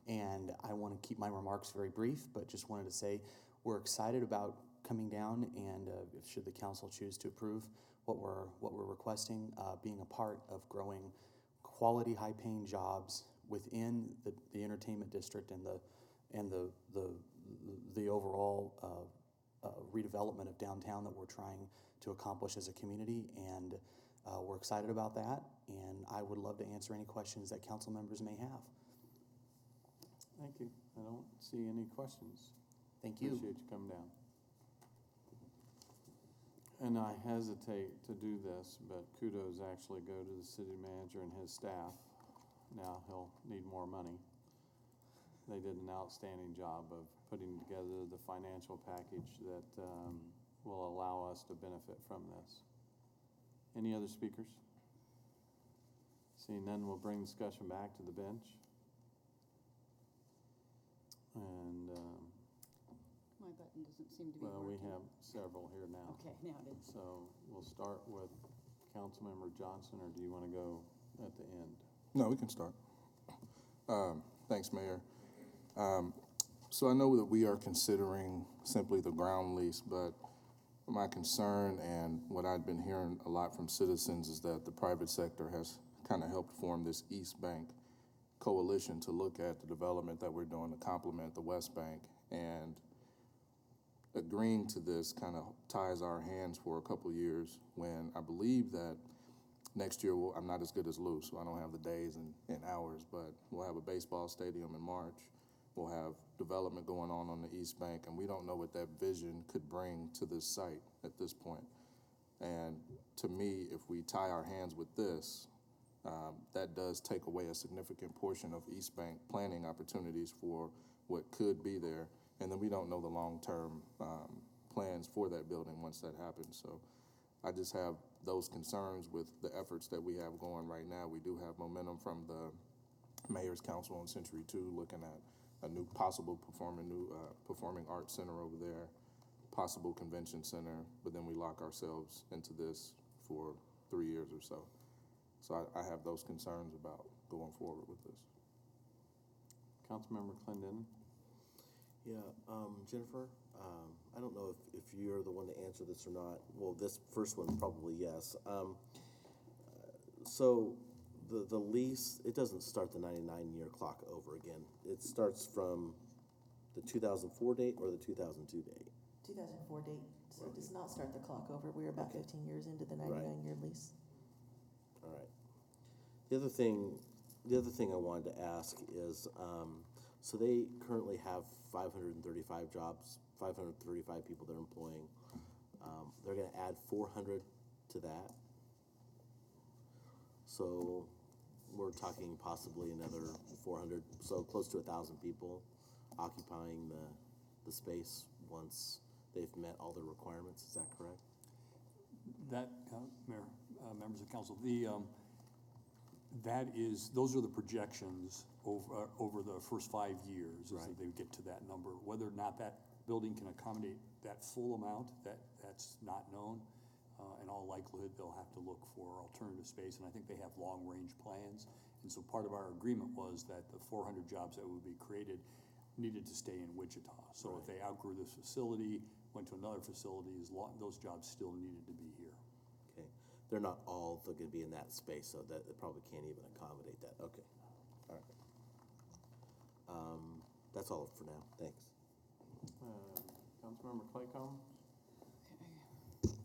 And I want to keep my remarks very brief, but just wanted to say we're excited about coming down and should the council choose to approve what we're requesting, being a part of growing quality, high-paying jobs within the entertainment district and the overall redevelopment of downtown that we're trying to accomplish as a community. And we're excited about that, and I would love to answer any questions that council members may have. Thank you. I don't see any questions. Thank you. Appreciate you coming down. And I hesitate to do this, but kudos actually go to the city manager and his staff. Now he'll need more money. They did an outstanding job of putting together the financial package that will allow us to benefit from this. Any other speakers? Seeing none, we'll bring discussion back to the bench. And, my button doesn't seem to be well, we working. have several here now. Okay, now it is. So we'll start with Councilmember Johnson, or do you want to go at the end? No, we can start. Thanks, Mayor. So I know that we are considering simply the ground lease, but my concern and what I've been hearing a lot from citizens is that the private sector has kind of helped form this East Bank coalition to look at the development that we're doing to complement the West Bank. And agreeing to this kind of ties our hands for a couple of years when I believe that next year I'm not as good as Lou, so I don't have the days and hours, but we'll have a baseball stadium in March. We'll have development going on the East Bank, and we don't know what that vision could bring to this site at this point. And to me, if we tie our hands with this, that does take away a significant portion of East Bank planning opportunities for what could be there. And then we don't know the long-term plans for that building once that happens. So I just have those concerns with the efforts that we have going right now. We do have momentum from the Mayor's Council on Century 2 looking at a new possible performing arts center over there, possible convention center, but then we lock ourselves into this for 3 years or so. So I have those concerns about going forward with this. Councilmember Clendon. Yeah, Jennifer, I don't know if you're the one to answer this or not. Well, this first one, probably yes. So the lease, it doesn't start the 99-year clock over again. It starts from the 2004 date or the 2002 date? 2004 date, so it does not start the clock over. We're about 15 years into the 99-year lease. All right. The other thing I wanted to ask is, so they currently have 535 jobs, 535 people they're employing. They're going to add 400 to that. So we're talking possibly another 400, so close to 1,000 people occupying the space once they've met all the requirements. Is that correct? That, Mayor, members of council, those are the projections over the first 5 years, is that they would get to that number. Whether or not that building can accommodate that full amount, that's not known. In all likelihood, they'll have to look for alternative space, and I think they have long-range plans. And so part of our agreement was that the 400 jobs that would be created needed to stay in Wichita. So if they outgrew this facility, went to another facility, those jobs still needed to be here. Okay, they're not all going to be in that space, so that they probably can't even accommodate that. Okay, all right. That's all for now. Thanks. Councilmember Claycomb?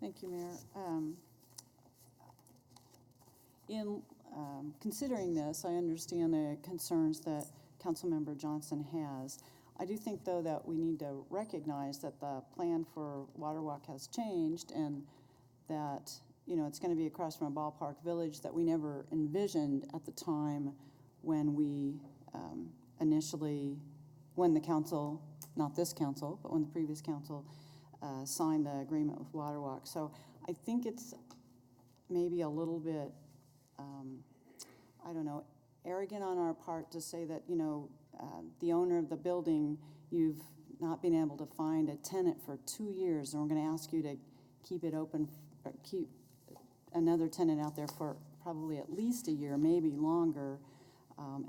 Thank you, Mayor. In considering this, I understand the concerns that Councilmember Johnson has. I do think, though, that we need to recognize that the plan for Waterwalk has changed, and that, you know, it's going to be across from a ballpark village that we never envisioned at the time when we when the council, not this council, but when the previous council signed the agreement with Waterwalk. So I think it's maybe a little bit, I don't know, arrogant on our part to say that, you know, the owner of the building, you've not been able to find a tenant for 2 years, and we're going to ask you to keep it open, or keep another tenant out there for probably at least a year, maybe longer.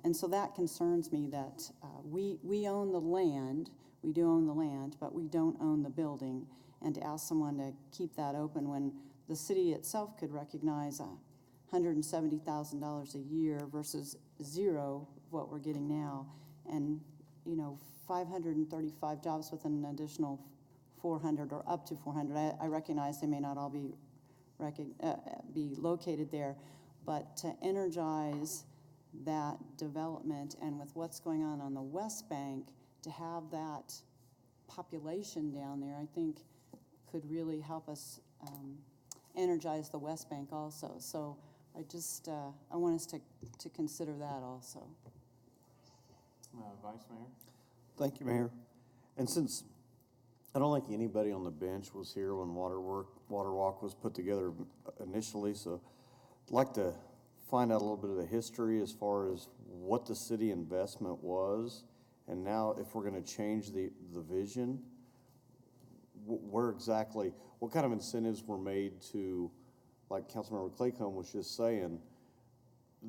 And so that concerns me that we own the land, we do own the land, but we don't own the building. And to ask someone to keep that open when the city itself could recognize $170,000 a year versus zero of what we're getting now, and, you know, 535 jobs with an additional 400 or up to 400. I recognize they may not all be located there, but to energize that development, and with what's going on the West Bank, to have that population down there, I think could really help us energize the West Bank also. So I just, I want us to consider that also. Vice Mayor? Thank you, Mayor. And since I don't think anybody on the bench was here when Waterwalk was put together initially, so I'd like to find out a little bit of the history as far as what the city investment was, and now if we're going to change the vision, where exactly, what kind of incentives were made to, like Councilmember Claycomb was just saying,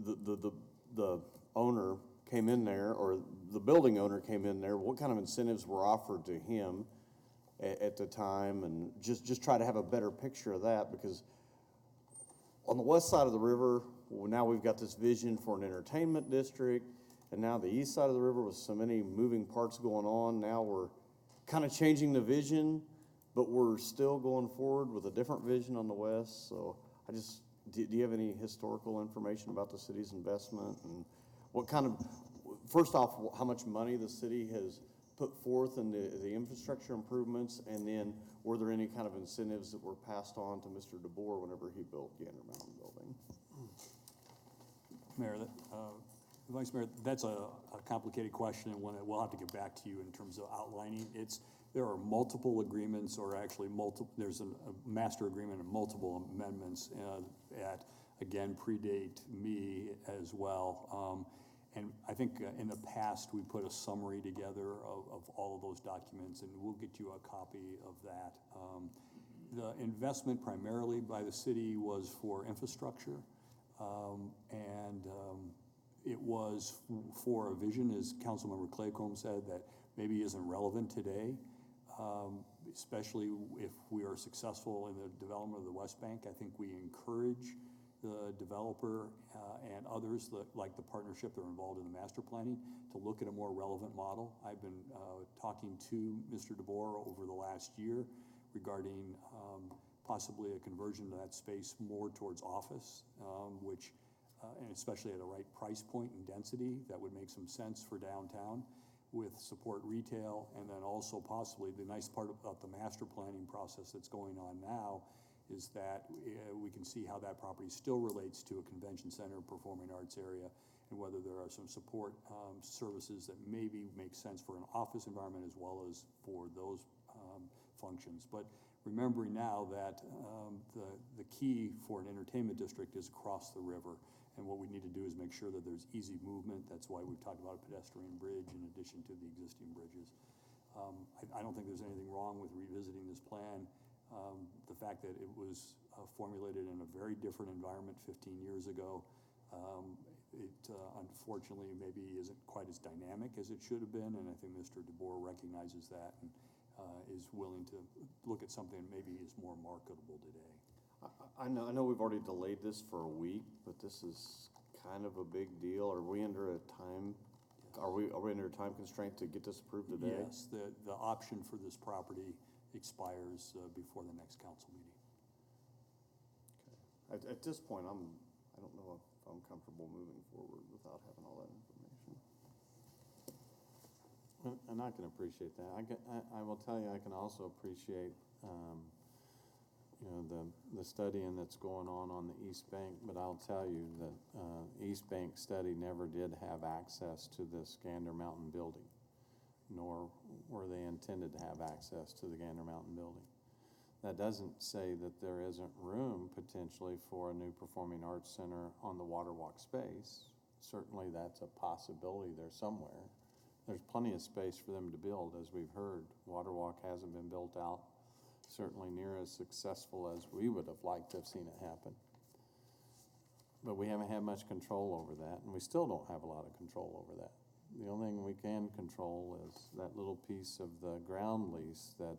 the owner came in there, or the building owner came in there, what kind of incentives were offered to him at the time, and just try to have a better picture of that, because on the west side of the river, well, now we've got this vision for an entertainment district, and now the east side of the river with so many moving parts going on, now we're kind of changing the vision, but we're still going forward with a different vision on the west. So I just, do you have any historical information about the city's investment, and what kind of, first off, how much money the city has put forth in the infrastructure improvements, and then were there any kind of incentives that were passed on to Mr. DeBoer whenever he built Gander Mountain Building? Mayor, Vice Mayor, that's a complicated question, and one that we'll have to get back to you in terms of outlining. There are multiple agreements, or actually there's a master agreement and multiple amendments that, again, predate me as well. And I think in the past, we put a summary together of all of those documents, and we'll get you a copy of that. The investment primarily by the city was for infrastructure, and it was for a vision, as Councilmember Claycomb said, that maybe isn't relevant today, especially if we are successful in the development of the West Bank. I think we encourage the developer and others, like the partnership that are involved in the master planning, to look at a more relevant model. I've been talking to Mr. DeBoer over the last year regarding possibly a conversion of that space more towards office, which, and especially at a right price point and density, that would make some sense for downtown with support retail. And then also possibly the nice part about the master planning process that's going on now is that we can see how that property still relates to a convention center, performing arts area, and whether there are some support services that maybe make sense for an office environment as well as for those functions. But remembering now that the key for an entertainment district is across the river, and what we need to do is make sure that there's easy movement. That's why we've talked about a pedestrian bridge in addition to the existing bridges. I don't think there's anything wrong with revisiting this plan. The fact that it was formulated in a very different environment 15 years ago, it unfortunately maybe isn't quite as dynamic as it should have been, and I think Mr. DeBoer recognizes that and is willing to look at something that maybe is more marketable today. I know we've already delayed this for a week, but this is kind of a big deal. Are we under a time, are we under a time constraint to get this approved today? Yes, the option for this property expires before the next council meeting. Okay. At this point, I don't know if I'm comfortable moving forward without having all that information. And I can appreciate that. I will tell you, I can also appreciate, you know, the studying that's going on the East Bank, but I'll tell you that East Bank study never did have access to this Gander Mountain building, nor were they intended to have access to the Gander Mountain building. That doesn't say that there isn't room potentially for a new performing arts center on the Waterwalk space. Certainly that's a possibility there somewhere. There's plenty of space for them to build, as we've heard. Waterwalk hasn't been built out, certainly near as successful as we would have liked to have seen it happen. But we haven't had much control over that, and we still don't have a lot of control over that. The only thing we can control is that little piece of the ground lease that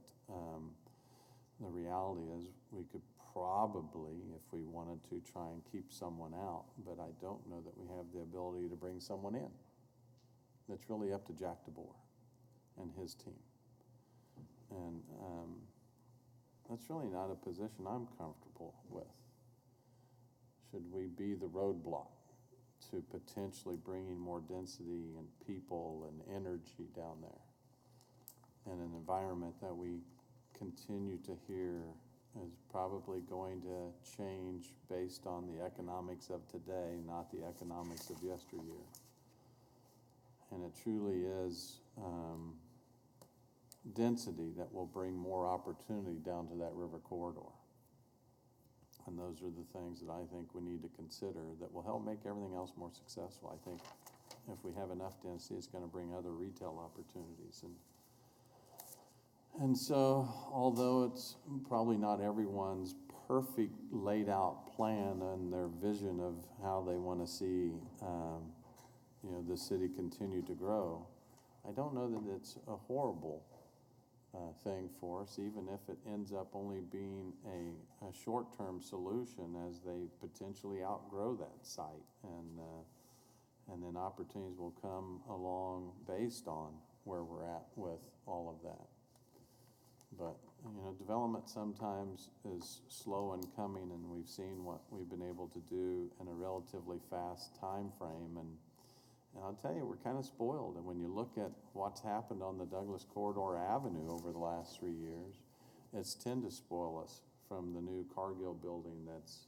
the reality is we could probably, if we wanted to, try and keep someone out, but I don't know that we have the ability to bring someone in. That's really up to Jack DeBoer and his team. And that's really not a position I'm comfortable with. Should we be the roadblock to potentially bringing more density and people and energy down there in an environment that we continue to hear is probably going to change based on the economics of today, not the economics of yesteryear. And it truly is density that will bring more opportunity down to that river corridor. And those are the things that I think we need to consider that will help make everything else more successful. I think if we have enough density, it's going to bring other retail opportunities. And so, although it's probably not everyone's perfect laid out plan and their vision of how they want to see, you know, the city continue to grow, I don't know that it's a horrible thing for us, even if it ends up only being a short-term solution as they potentially outgrow that site, and then opportunities will come along based on where we're at with all of that. But, you know, development sometimes is slow in coming, and we've seen what we've been able to do in a relatively fast time frame. And I'll tell you, we're kind of spoiled. And when you look at what's happened on the Douglas Corridor Avenue over the last 3 years, it's tend to spoil us from the new Cargill building that's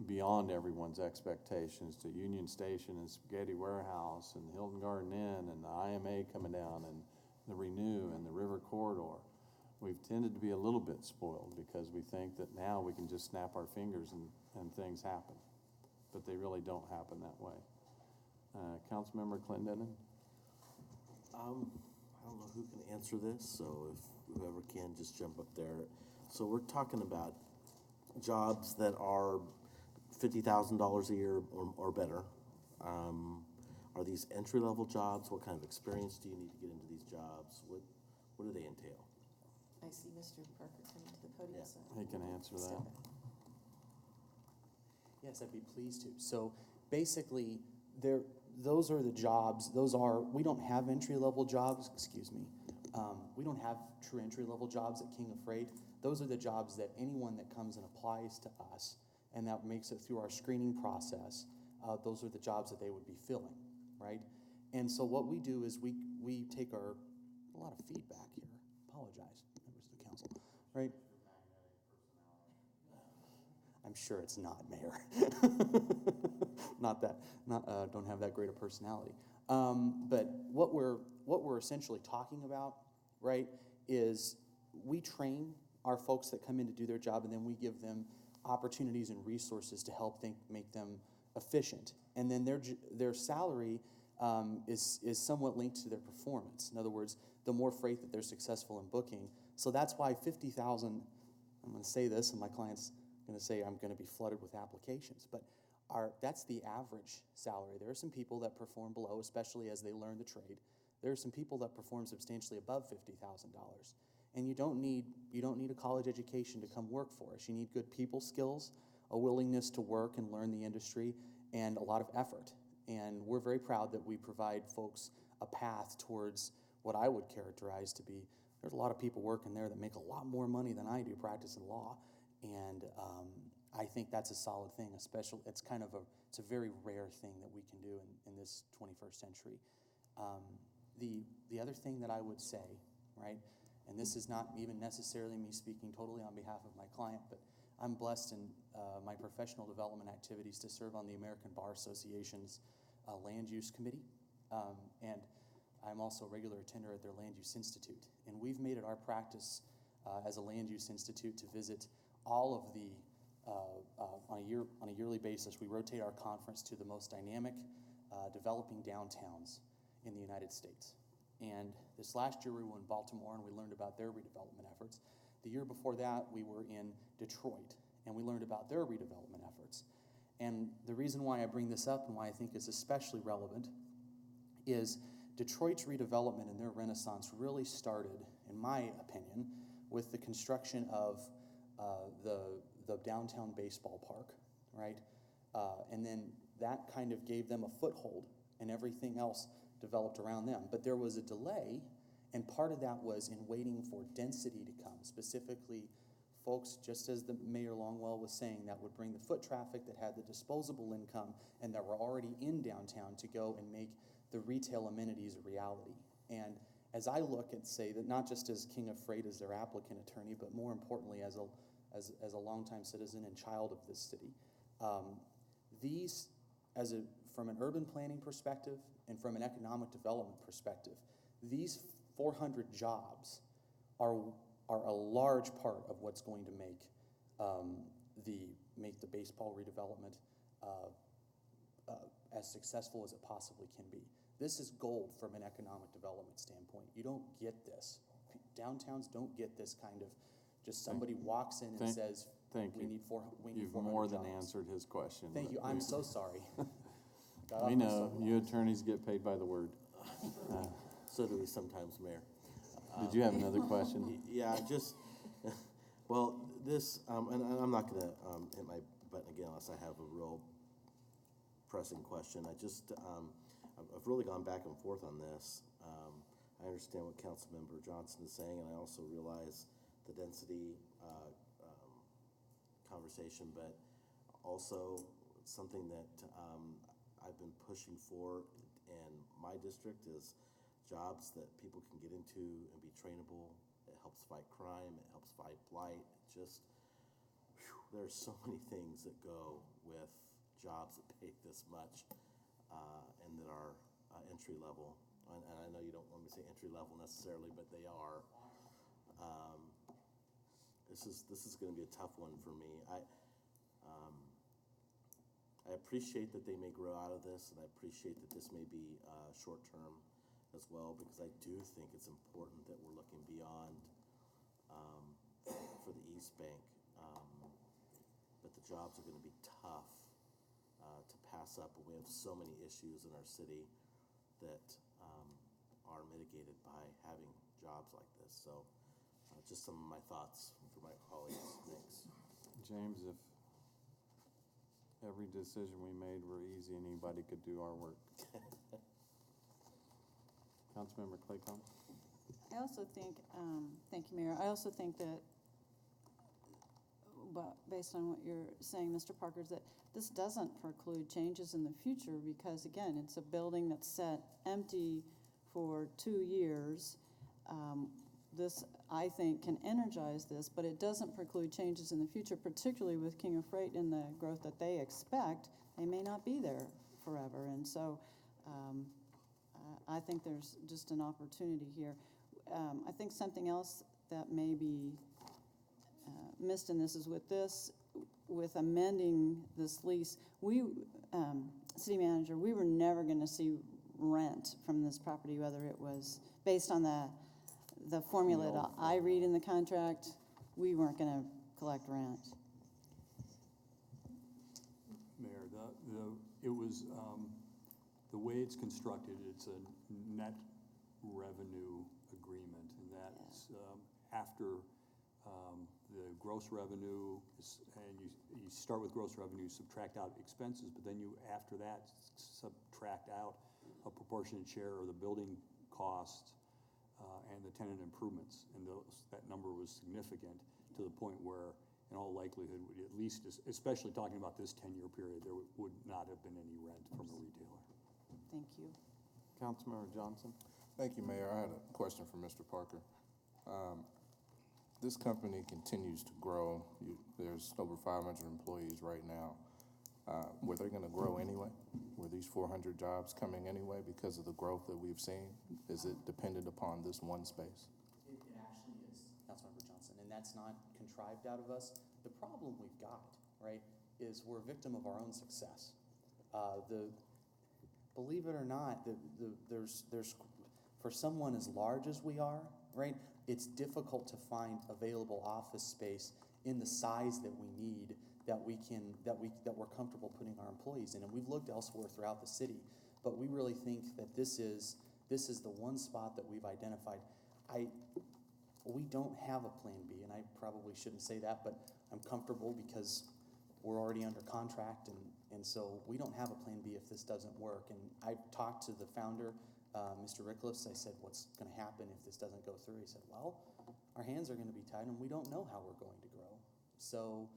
beyond everyone's expectations, to Union Station and Spaghetti Warehouse and Hilton Garden Inn and the IMA coming down and the Renew and the River Corridor. We've tended to be a little bit spoiled because we think that now we can just snap our fingers and things happen. But they really don't happen that way. Councilmember Clendenin? I don't know who can answer this, so if whoever can, just jump up there. So we're talking about jobs that are $50,000 a year or better. Are these entry-level jobs? What kind of experience do you need to get into these jobs? What do they entail? I see Mr. Parker coming to the podium. So He can answer that. Yes, I'd be pleased to. So basically, those are the jobs. We don't have entry-level jobs, excuse me. We don't have true entry-level jobs at King of Freight. Those are the jobs that anyone that comes and applies to us and that makes it through our screening process, those are the jobs that they would be filling, right? And so what we do is we take a lot of feedback here. Apologize, members of the council, right? I'm sure it's not, Mayor. Don't have that great a personality. But what we're essentially talking about, right, is we train our folks that come in to do their job, and then we give them opportunities and resources to help make them efficient. And then their salary is somewhat linked to their performance. In other words, the more freight that they're successful in booking. So that's why 50,000, I'm gonna say this, and my client's gonna say I'm gonna be flooded with applications, but that's the average salary. There are some people that perform below, especially as they learn the trade. There are some people that perform substantially above $50,000. And you don't need a college education to come work for us. You need good people skills, a willingness to work and learn the industry, and a lot of effort. And we're very proud that we provide folks a path towards what I would characterize to be, there's a lot of people working there that make a lot more money than I do practicing law. And I think that's a solid thing, it's a very rare thing that we can do in this 21st century. The other thing that I would say, right, and this is not even necessarily me speaking totally on behalf of my client, but I'm blessed in my professional development activities to serve on the American Bar Association's Land Use Committee, and I'm also a regular attender at their Land Use Institute. And we've made it our practice as a Land Use Institute to visit all of the, on a yearly basis, we rotate our conference to the most dynamic developing downtowns in the United States. And this last year we were in Baltimore and we learned about their redevelopment efforts. The year before that we were in Detroit and we learned about their redevelopment efforts. And the reason why I bring this up and why I think it's especially relevant is Detroit's redevelopment and their renaissance really started, in my opinion, with the construction of the downtown baseball park, right? And then that kind of gave them a foothold and everything else developed around them. But there was a delay, and part of that was in waiting for density to come, specifically folks, just as the Mayor Longwell was saying, that would bring the foot traffic, that had the disposable income, and that were already in downtown to go and make the retail amenities a reality. And as I look and say that, not just as King of Freight as their applicant attorney, but more importantly as a longtime citizen and child of this city, from an urban planning perspective and from an economic development perspective, these 400 jobs are a large part of what's going to make the baseball redevelopment as successful as it possibly can be. This is gold from an economic development standpoint. You don't get this. Downtowns don't get this kind of, just somebody walks in and says, we need 400 You've more than jobs. answered his question. Thank you, I'm so sorry. We know, you attorneys get paid by the word. So do we sometimes, Mayor. Did you have another question? Yeah, just, well, this, and I'm not gonna hit my button again unless I have a real pressing question. I've really gone back and forth on this. I understand what Councilmember Johnson is saying, and I also realize the density conversation, but also something that I've been pushing for in my district is jobs that people can get into and be trainable. It helps fight crime, it helps fight blight. There's so many things that go with jobs that pay this much and that are entry level. And I know you don't want me to say entry level necessarily, but they are. This is going to be a tough one for me. I appreciate that they may grow out of this, and I appreciate that this may be short term as well, because I do think it's important that we're looking beyond for the East Bank. But the jobs are going to be tough to pass up, and we have so many issues in our city that are mitigated by having jobs like this. So just some of my thoughts for my colleagues. Thanks. James, if every decision we made were easy, anybody could do our work. Councilmember Claycomb? I also think, thank you, Mayor, I also think that, but based on what you're saying, Mr. Parker, is that this doesn't preclude changes in the future, because again, it's a building that's set empty for 2 years. This, I think, can energize this, but it doesn't preclude changes in the future, particularly with King of Freight and the growth that they expect. They may not be there forever, and so I think there's just an opportunity here. I think something else that may be missed in this is with amending this lease, city manager, we were never going to see rent from this property, whether it was based on the the formula that I read in the contract, we weren't gonna collect rent. Mayor, it was, the way it's constructed, it's a net revenue agreement, and that's, after, the gross revenue, and you start with gross revenue, subtract out expenses, but then you, after that, subtract out a proportionate share of the building costs, and the tenant improvements, and that number was significant to the point where, in all likelihood, at least, especially talking about this 10-year period, there would not have been any rent from a retailer. Thank you. Councilmember Johnson? Thank you, Mayor. I had a question for Mr. Parker. This company continues to grow. There's over 500 employees right now. Were they going to grow anyway? Were these 400 jobs coming anyway because of the growth that we've seen? Is it dependent upon this one space? It actually is, Councilmember Johnson, and that's not contrived out of us. The problem we've got, right, is we're a victim of our own success. Believe it or not, there's for someone as large as we are, right, it's difficult to find available office space in the size that we need, that we're comfortable putting our employees in. And we've looked elsewhere throughout the city, but we really think that this is the one spot that we've identified. We don't have a plan B, and I probably shouldn't say that, but I'm comfortable because we're already under contract, and so we don't have a plan B if this doesn't work. And I've talked to the founder, Mr. Rickliffs. I said, what's going to happen if this doesn't go through? He said, well, our hands are going to be tied, and we don't know how we're going to grow. So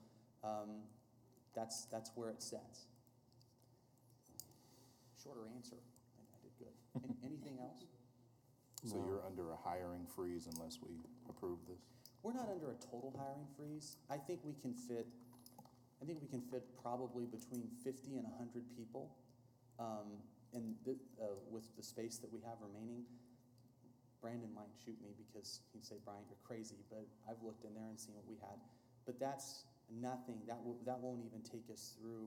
that's where it sits. Shorter answer. I did good. Anything else? So you're under a hiring freeze unless we approve this? We're not under a total hiring freeze. I think we can fit probably between 50 and 100 people, with the space that we have remaining. Brandon might shoot me because he'd say, Brian, you're crazy, but I've looked in there and seen what we had. But that's nothing, that won't even take us through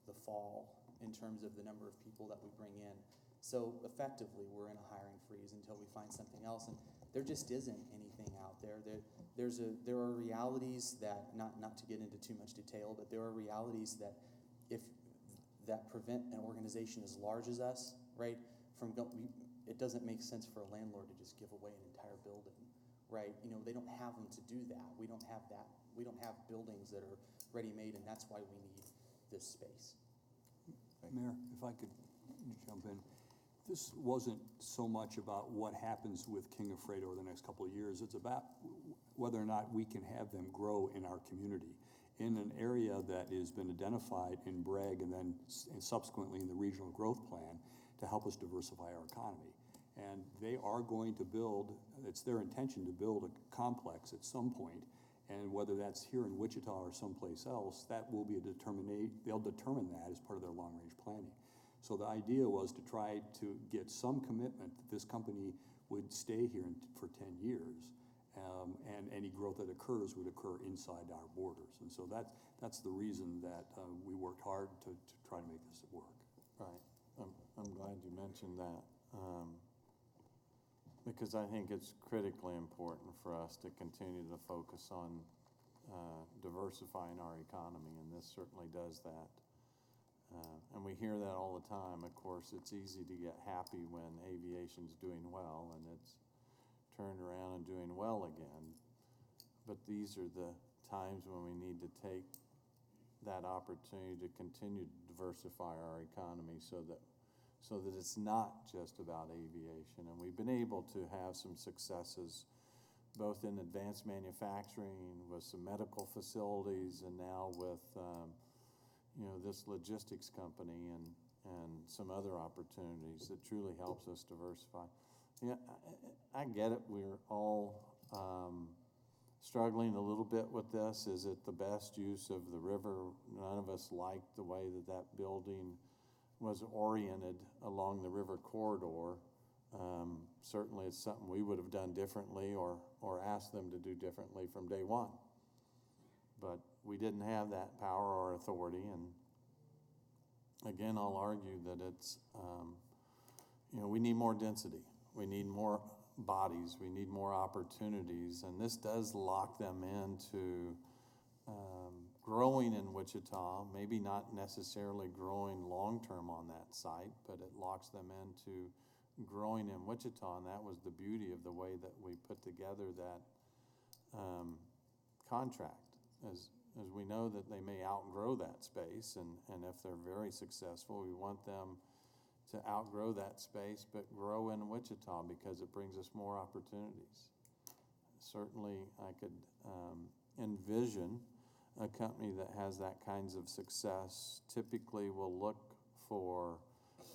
the fall in terms of the number of people that we bring in. So effectively, we're in a hiring freeze until we find something else, and there just isn't anything out there. There are realities that, not to get into too much detail, but there are realities that prevent an organization as large as us, right, from it doesn't make sense for a landlord to just give away an entire building, right? You know, they don't have them to do that. We don't have that. We don't have buildings that are ready-made, and that's why we need this space. Mayor, if I could jump in. This wasn't so much about what happens with King of Freight over the next couple of years. It's about whether or not we can have them grow in our community in an area that has been identified in Bragg and then subsequently in the regional growth plan to help us diversify our economy. And they are going to build, it's their intention to build a complex at some point, and whether that's here in Wichita or someplace else, that will be they'll determine that as part of their long-range planning. So the idea was to try to get some commitment that this company would stay here for 10 years, and any growth that occurs would occur inside our borders. And so that's the reason that we worked hard to try to make this work. Right. I'm glad you mentioned that, because I think it's critically important for us to continue to focus on diversifying our economy, and this certainly does that. And we hear that all the time. Of course, it's easy to get happy when aviation's doing well and it's turned around and doing well again. But these are the times when we need to take that opportunity to continue to diversify our economy so that it's not just about aviation. And we've been able to have some successes both in advanced manufacturing with some medical facilities and now with this logistics company and some other opportunities that truly helps us diversify. Yeah, I get it. We're all struggling a little bit with this. Is it the best use of the river? None of us liked the way that building was oriented along the river corridor. Certainly it's something we would have done differently or asked them to do differently from day one. But we didn't have that power or authority, and again, I'll argue that it's, we need more density. We need more bodies, we need more opportunities, and this does lock them into growing in Wichita, maybe not necessarily growing long-term on that site, but it locks them into growing in Wichita, and that was the beauty of the way that we put together that contract. As we know that they may outgrow that space, and if they're very successful, we want them to outgrow that space, but grow in Wichita because it brings us more opportunities. Certainly, I could envision a company that has that kinds of success typically will look for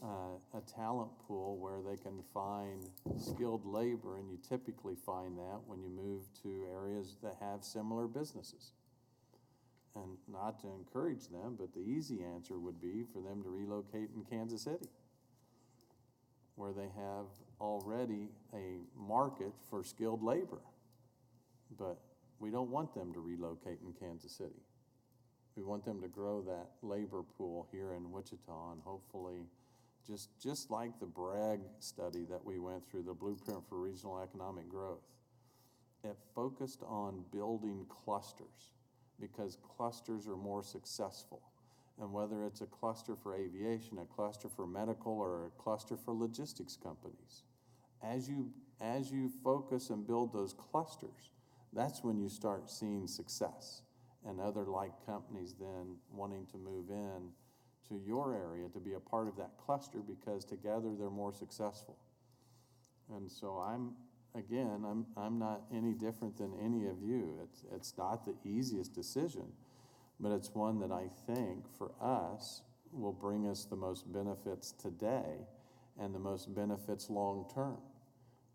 a talent pool where they can find skilled labor, and you typically find that when you move to areas that have similar businesses. And not to encourage them, but the easy answer would be for them to relocate in Kansas City, where they have already a market for skilled labor. But we don't want them to relocate in Kansas City. We want them to grow that labor pool here in Wichita, and hopefully, just like the Bragg study that we went through, the Blueprint for Regional Economic Growth, it focused on building clusters because clusters are more successful. And whether it's a cluster for aviation, a cluster for medical, or a cluster for logistics companies, as you focus and build those clusters, that's when you start seeing success and other like companies then wanting to move in to your area to be a part of that cluster because together they're more successful. And so I'm not any different than any of you. It's not the easiest decision, but it's one that I think for us will bring us the most benefits today and the most benefits long term,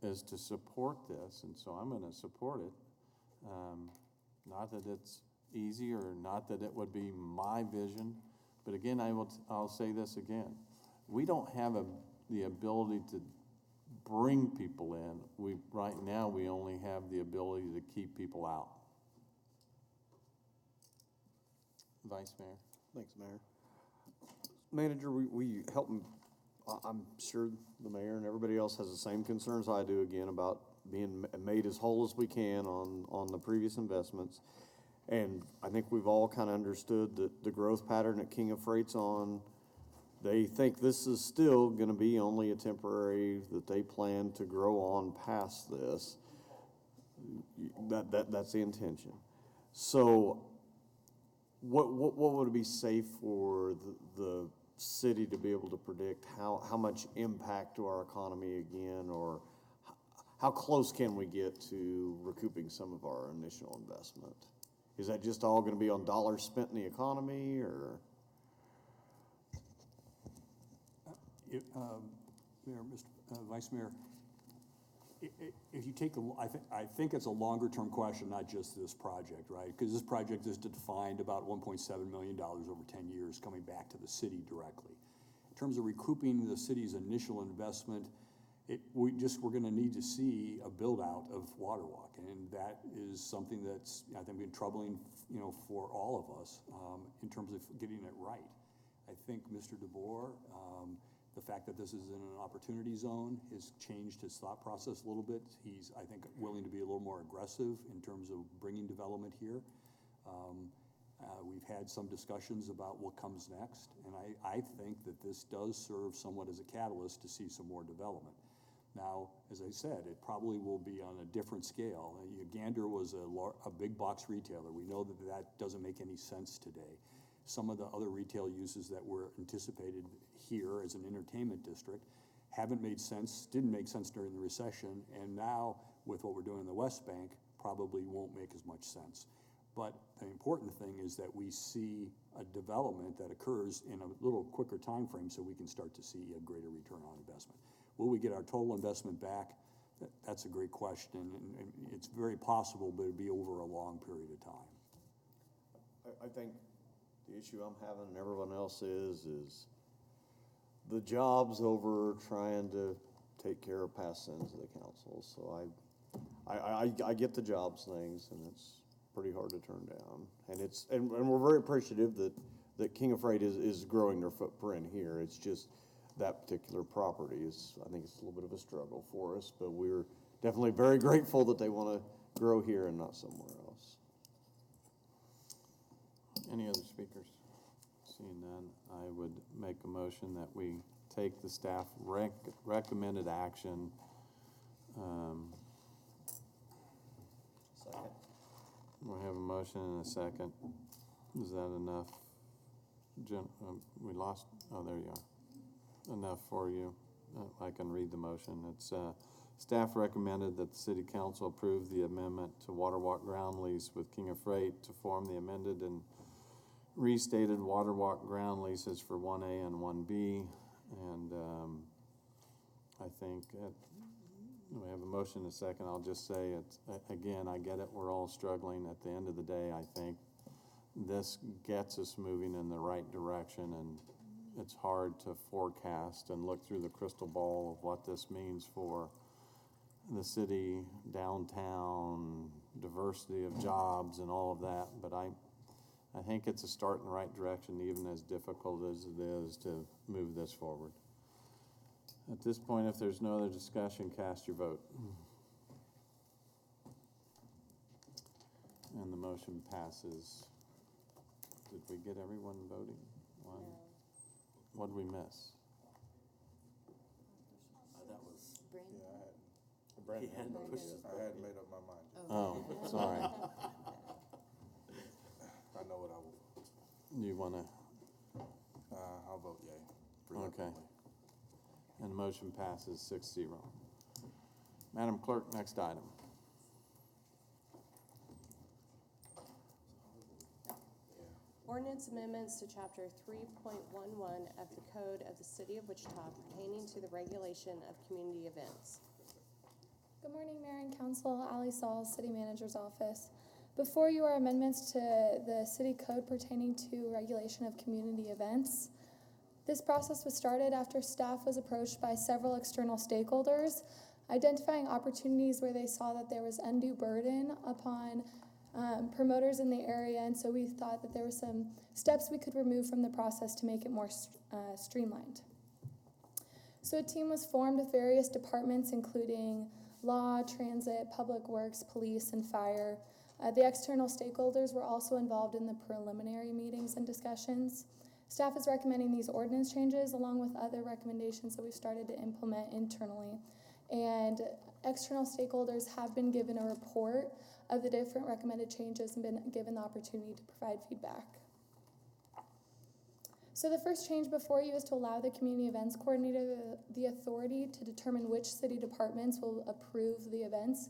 is to support this. And so I'm going to support it. Not that it's easy or not that it would be my vision, but again, I'll say this again. We don't have the ability to bring people in. Right now we only have the ability to keep people out. Vice Mayor. Thanks, Mayor. Manager, we help, I'm sure the mayor and everybody else has the same concerns I do, again, about being made as whole as we can on the previous investments. And I think we've all kind of understood that the growth pattern that King of Freight's on, they think this is still going to be only a temporary, that they plan to grow on past this. That's the intention. So what would it be safe for the city to be able to predict how much impact to our economy again, or how close can we get to recouping some of our initial investment? Is that just all going to be on dollars spent in the economy, or? Mayor, Mr. Vice Mayor, if you take I think it's a longer-term question, not just this project, right? Because this project is defined about $1.7 million over 10 years coming back to the city directly. In terms of recouping the city's initial investment, we're going to need to see a build-out of WaterWalk, and that is something that's, I think, been troubling, for all of us in terms of getting it right. I think Mr. DeBoer, the fact that this is in an opportunity zone has changed his thought process a little bit. He's, I think, willing to be a little more aggressive in terms of bringing development here. We've had some discussions about what comes next, and I think that this does serve somewhat as a catalyst to see some more development. Now, as I said, it probably will be on a different scale. Gander was a big box retailer. We know that doesn't make any sense today. Some of the other retail uses that were anticipated here as an entertainment district haven't made sense, didn't make sense during the recession, and now with what we're doing in the West Bank, probably won't make as much sense. But the important thing is that we see a development that occurs in a little quicker time frame so we can start to see a greater return on investment. Will we get our total investment back? That's a great question, and it's very possible, but it'd be over a long period of time. I think the issue I'm having and everyone else is the job's over trying to take care of past sins of the council. So I get the jobs things, and it's pretty hard to turn down. And we're very appreciative that King of Freight is growing their footprint here. It's just that particular property is, I think it's a little bit of a struggle for us, but we're definitely very grateful that they want to grow here and not somewhere else. Any other speakers? Seeing none, I would make a motion that we take the staff recommended action. Second. We have a motion and a second. Is that enough? We lost, oh, there you are. Enough for you. I can read the motion. It's, staff recommended that the city council approve the amendment to Waterwalk ground lease with King of Freight to form the amended and restated Waterwalk ground leases for 1A and 1B. And I think we have a motion and a second. I'll just say it's, again, I get it. We're all struggling. At the end of the day, I think this gets us moving in the right direction, and it's hard to forecast and look through the crystal ball of what this means for the city, downtown, diversity of jobs and all of that. But I think it's a start in the right direction, even as difficult as it is to move this forward. At this point, if there's no other discussion, cast your vote. And the motion passes. Did we get everyone voting? One. What did we miss? That was, Brandon. he hadn't pushed his I hadn't made up my mind. Oh, sorry. I know what I will vote. You want to? I'll vote yea. Okay. And the motion passes 6-0. Madam Clerk, next item. Ordinance amendments to Chapter 3.11 of the Code of the City of Wichita pertaining to the regulation of community events. Good morning, Mayor and Council. Allie Saul, City Manager's Office. Before you are amendments to the City Code pertaining to regulation of community events. This process was started after staff was approached by several external stakeholders, identifying opportunities where they saw that there was undue burden upon promoters in the area, and so we thought that there were some steps we could remove from the process to make it more streamlined. So a team was formed with various departments, including law, transit, public works, police, and fire. The external stakeholders were also involved in the preliminary meetings and discussions. Staff is recommending these ordinance changes along with other recommendations that we've started to implement internally. And external stakeholders have been given a report of the different recommended changes and been given the opportunity to provide feedback. So the first change before you is to allow the community events coordinator the authority to determine which city departments will approve the events.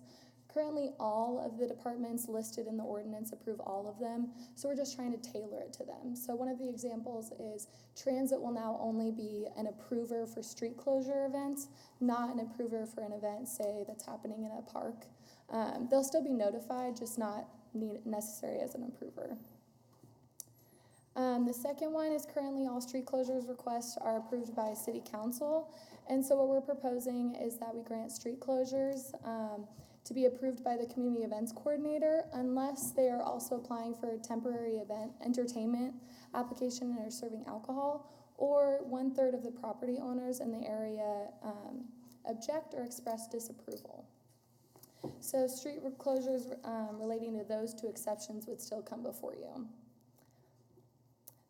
Currently, all of the departments listed in the ordinance approve all of them, so we're just trying to tailor it to them. So one of the examples is transit will now only be an approver for street closure events, not an approver for an event, say, that's happening in a park. They'll still be notified, just not necessary as an approver. The second one is currently all street closures requests are approved by City Council, and so what we're proposing is that we grant street closures to be approved by the Community Events Coordinator unless they are also applying for a temporary event entertainment application and are serving alcohol, or 1/3 of the property owners in the area object or express disapproval. So street closures relating to those two exceptions would still come before you.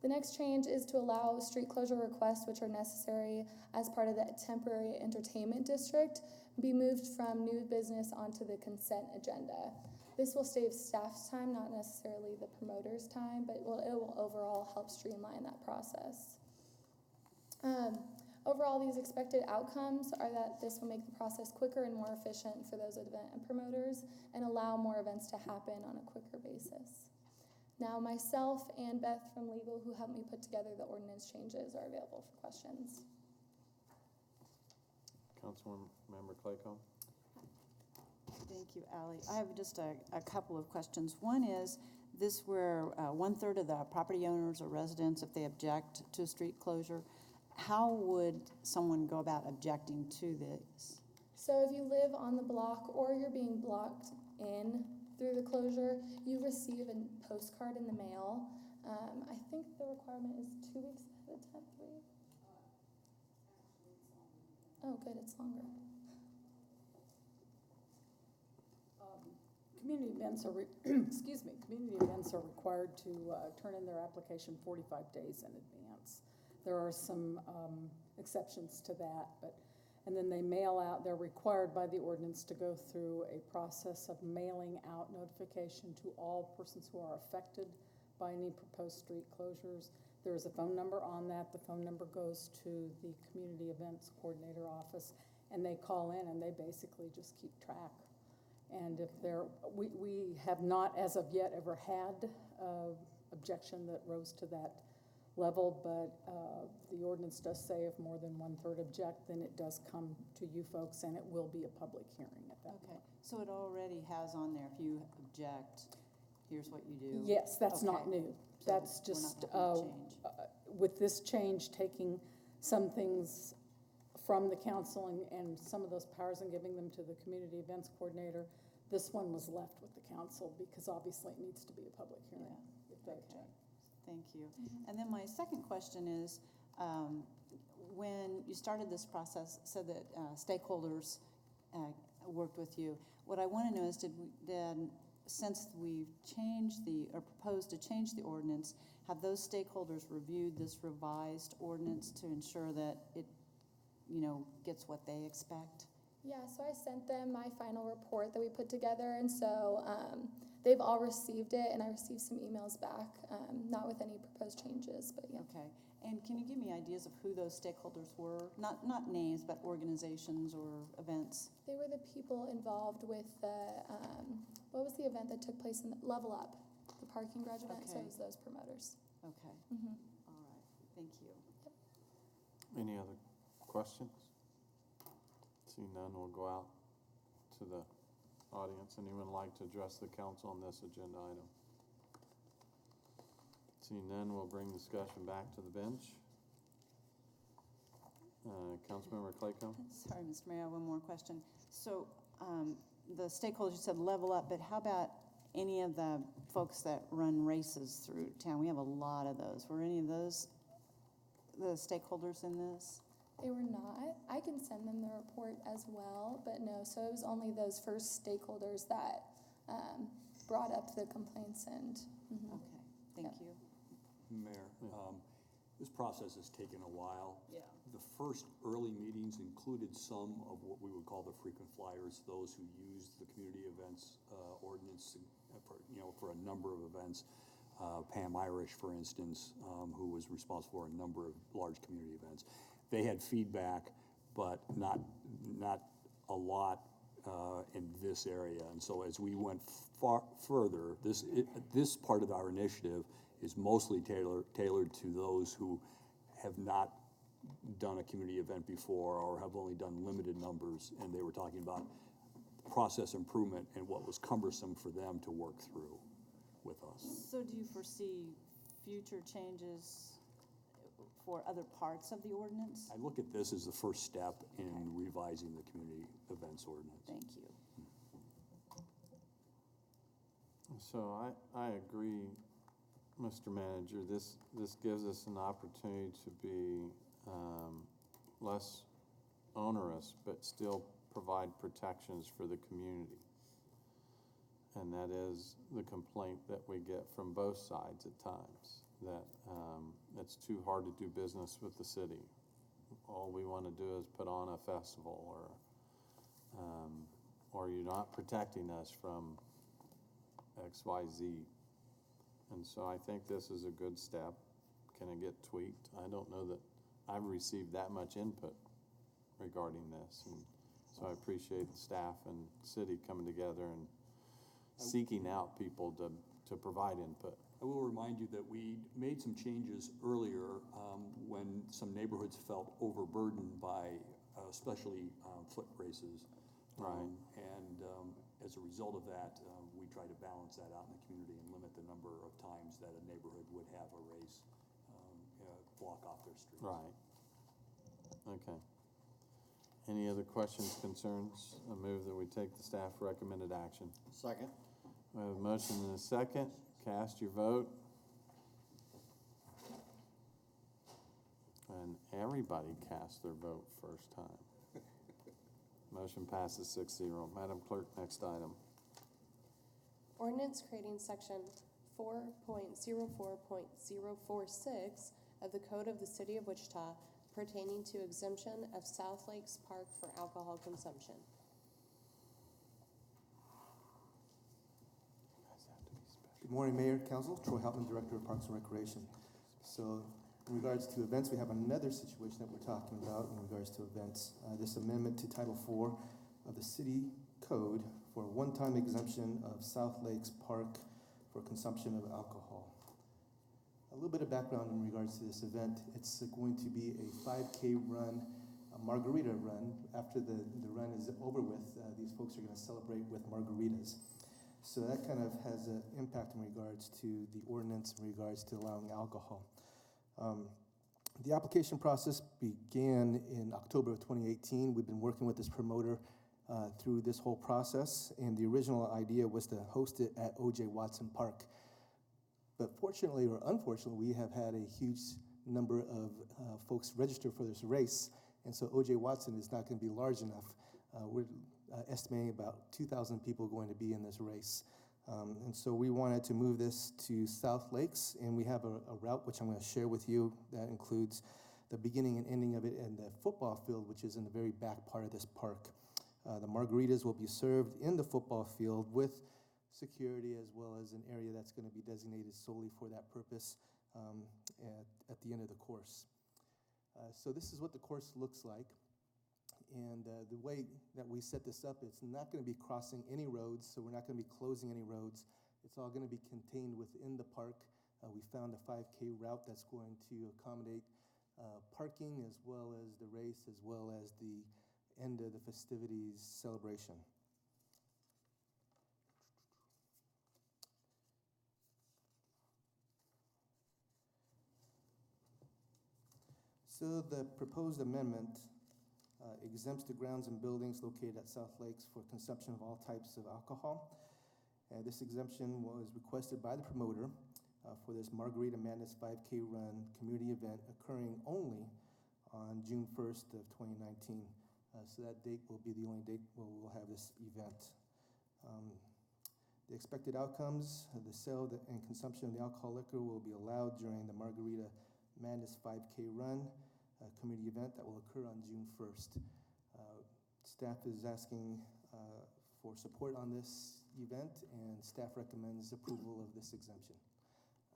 The next change is to allow street closure requests which are necessary as part of the temporary entertainment district be moved from new business onto the consent agenda. This will save staff's time, not necessarily the promoter's time, but it will overall help streamline that process. Overall, these expected outcomes are that this will make the process quicker and more efficient for those event promoters and allow more events to happen on a quicker basis. Now, myself and Beth from legal, who helped me put together the ordinance changes, are available for questions. Councilmember Claycomb. Thank you, Ally. I have just a couple of questions. One is this where 1/3 of the property owners or residents, if they object to a street closure, how would someone go about objecting to this? So if you live on the block or you're being blocked in through the closure, you receive a postcard in the mail. I think the requirement is 2 weeks ahead of time, 3. Oh, good, it's longer. Community events are, excuse me, community events are required to turn in their application 45 days in advance. There are some exceptions to that, and then they mail out, they're required by the ordinance to go through a process of mailing out notification to all persons who are affected by any proposed street closures. There is a phone number on that. The phone number goes to the community events coordinator office, and they call in and they basically just keep track. And if we have not as of yet ever had objection that rose to that level, but the ordinance does say if more than 1/3 object, then it does come to you folks, and it will be a public hearing at that point. Okay, so it already has on there, if you object, here's what you do? Yes, that's not Okay. new. So That's we're just, not looking at change. with this change, taking some things from the council and some of those powers and giving them to the community events coordinator, this one was left with the council because obviously it needs to be a public hearing if they object. Thank you. And then my second question is, when you started this process, said that stakeholders worked with you. What I want to know is, since we've changed or proposed to change the ordinance, have those stakeholders reviewed this revised ordinance to ensure that it, gets what they expect? Yeah, so I sent them my final report that we put together, and so they've all received it, and I received some emails back, not with any proposed changes, but yeah. Okay, and can you give me ideas of who those stakeholders were? Not names, but organizations or events? They were the people involved with the, what was the event that took place in Level Up, the parking garage event, so it was those promoters. Okay, all right, thank you. Any other questions? Seeing none, we'll go out to the audience. Anyone like to address the council on this agenda item? Seeing none, we'll bring discussion back to the bench. Councilmember Claycomb? Sorry, Mr. Mayor, I have one more question. So the stakeholders, you said Level Up, but how about any of the folks that run races through town? We have a lot of those. Were any of those the stakeholders in this? They were not. I can send them the report as well, but no, so it was only those first stakeholders that brought up the complaints and. Okay, thank you. Mayor, this process has taken a while. Yeah. The first early meetings included some of what we would call the frequent flyers, those who used the community events ordinance for a number of events. Pam Irish, for instance, who was responsible for a number of large community events. They had feedback, but not a lot in this area. And so as we went further, this part of our initiative is mostly tailored to those who have not done a community event before or have only done limited numbers, and they were talking about process improvement and what was cumbersome for them to work through with us. So do you foresee future changes for other parts of the ordinance? I look at this as the first step in revising the community events ordinance. Thank you. So I agree, Mr. Manager. This gives us an opportunity to be less onerous, but still provide protections for the community. And that is the complaint that we get from both sides at times, that it's too hard to do business with the city. All we want to do is put on a festival, or you're not protecting us from XYZ. And so I think this is a good step. Can it get tweaked? I don't know that I've received that much input regarding this. And so I appreciate the staff and city coming together and seeking out people to provide input. I will remind you that we made some changes earlier when some neighborhoods felt overburdened by especially foot races. Right. As a result of that, we try to balance that out in the community and limit the number of times that a neighborhood would have a race block off their streets. Right. Okay. Any other questions, concerns? I move that we take the staff recommended action. Second. We have a motion and a second. Cast your vote. And everybody cast their vote first time. Motion passes 6-0. Madam Clerk, next item. Ordinance creating section 4.04.046 of the Code of the City of Wichita pertaining to exemption of South Lakes Park for alcohol consumption. Good morning, Mayor, Council. Troy Helpman, Director of Parks and Recreation. So in regards to events, we have another situation that we're talking about in regards to events. This amendment to Title IV of the City Code for a one-time exemption of South Lakes Park for consumption of alcohol. A little bit of background in regards to this event. It's going to be a 5K run, a margarita run. After the run is over with, these folks are going to celebrate with margaritas. So that kind of has an impact in regards to the ordinance in regards to allowing alcohol. The application process began in October of 2018. We've been working with this promoter through this whole process, and the original idea was to host it at O.J. Watson Park. But fortunately or unfortunately, we have had a huge number of folks register for this race, and so O.J. Watson is not going to be large enough. We're estimating about 2,000 people going to be in this race. And so we wanted to move this to South Lakes, and we have a route which I'm going to share with you that includes the beginning and ending of it in the football field, which is in the very back part of this park. The margaritas will be served in the football field with security as well as an area that's going to be designated solely for that purpose at the end of the course. So this is what the course looks like. And the way that we set this up, it's not going to be crossing any roads, so we're not going to be closing any roads. It's all going to be contained within the park. We found a 5K route that's going to accommodate parking as well as the race, as well as the end of the festivities celebration. So the proposed amendment exempts the grounds and buildings located at South Lakes for consumption of all types of alcohol. This exemption was requested by the promoter for this Margarita Madness 5K Run community event occurring only on June 1st of 2019. So that date will be the only date where we'll have this event. The expected outcomes of the sale and consumption of the alcohol liquor will be allowed during the Margarita Madness 5K Run community event that will occur on June 1st. Staff is asking for support on this event, and staff recommends approval of this exemption.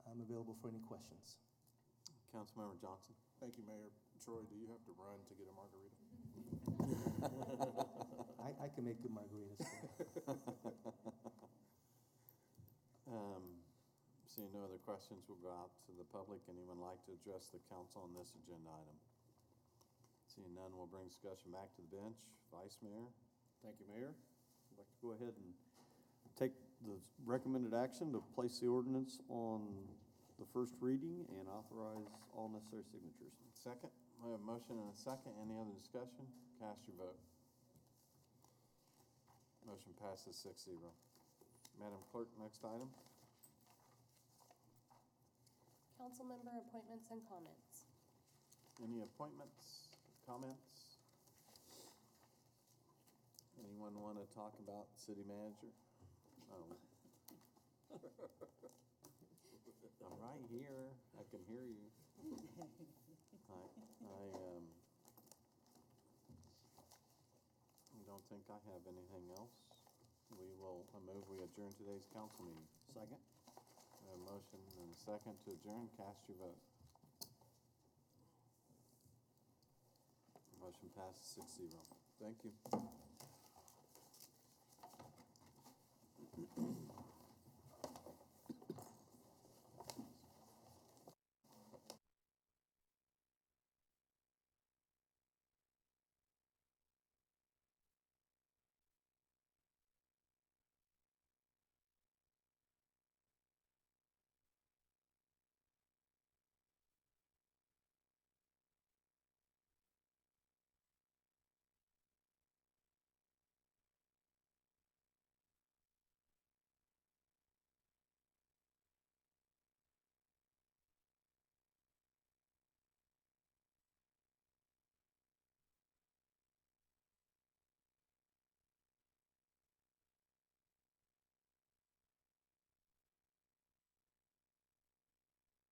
I'm available for any questions. Councilmember Johnson. Thank you, Mayor. Troy, do you have to run to get a margarita? I can make good margaritas. Seeing no other questions, we'll go out to the public. Anyone like to address the council on this agenda item? Seeing none, we'll bring discussion back to the bench. Vice Mayor. Thank you, Mayor. I'd like to go ahead and take the recommended action to place the ordinance on the first reading and authorize all necessary signatures. Second, we have a motion and a second. Any other discussion? Cast your vote. Motion passes 6-0. Madam Clerk, next item. Council member appointments and comments. Any appointments, comments? Anyone want to talk about city manager? Oh. I'm right here. I can hear you. I don't think I have anything else. We will move, we adjourn today's council meeting. Second. We have a motion and a second to adjourn. Cast your vote. Motion passes 6-0. Thank you.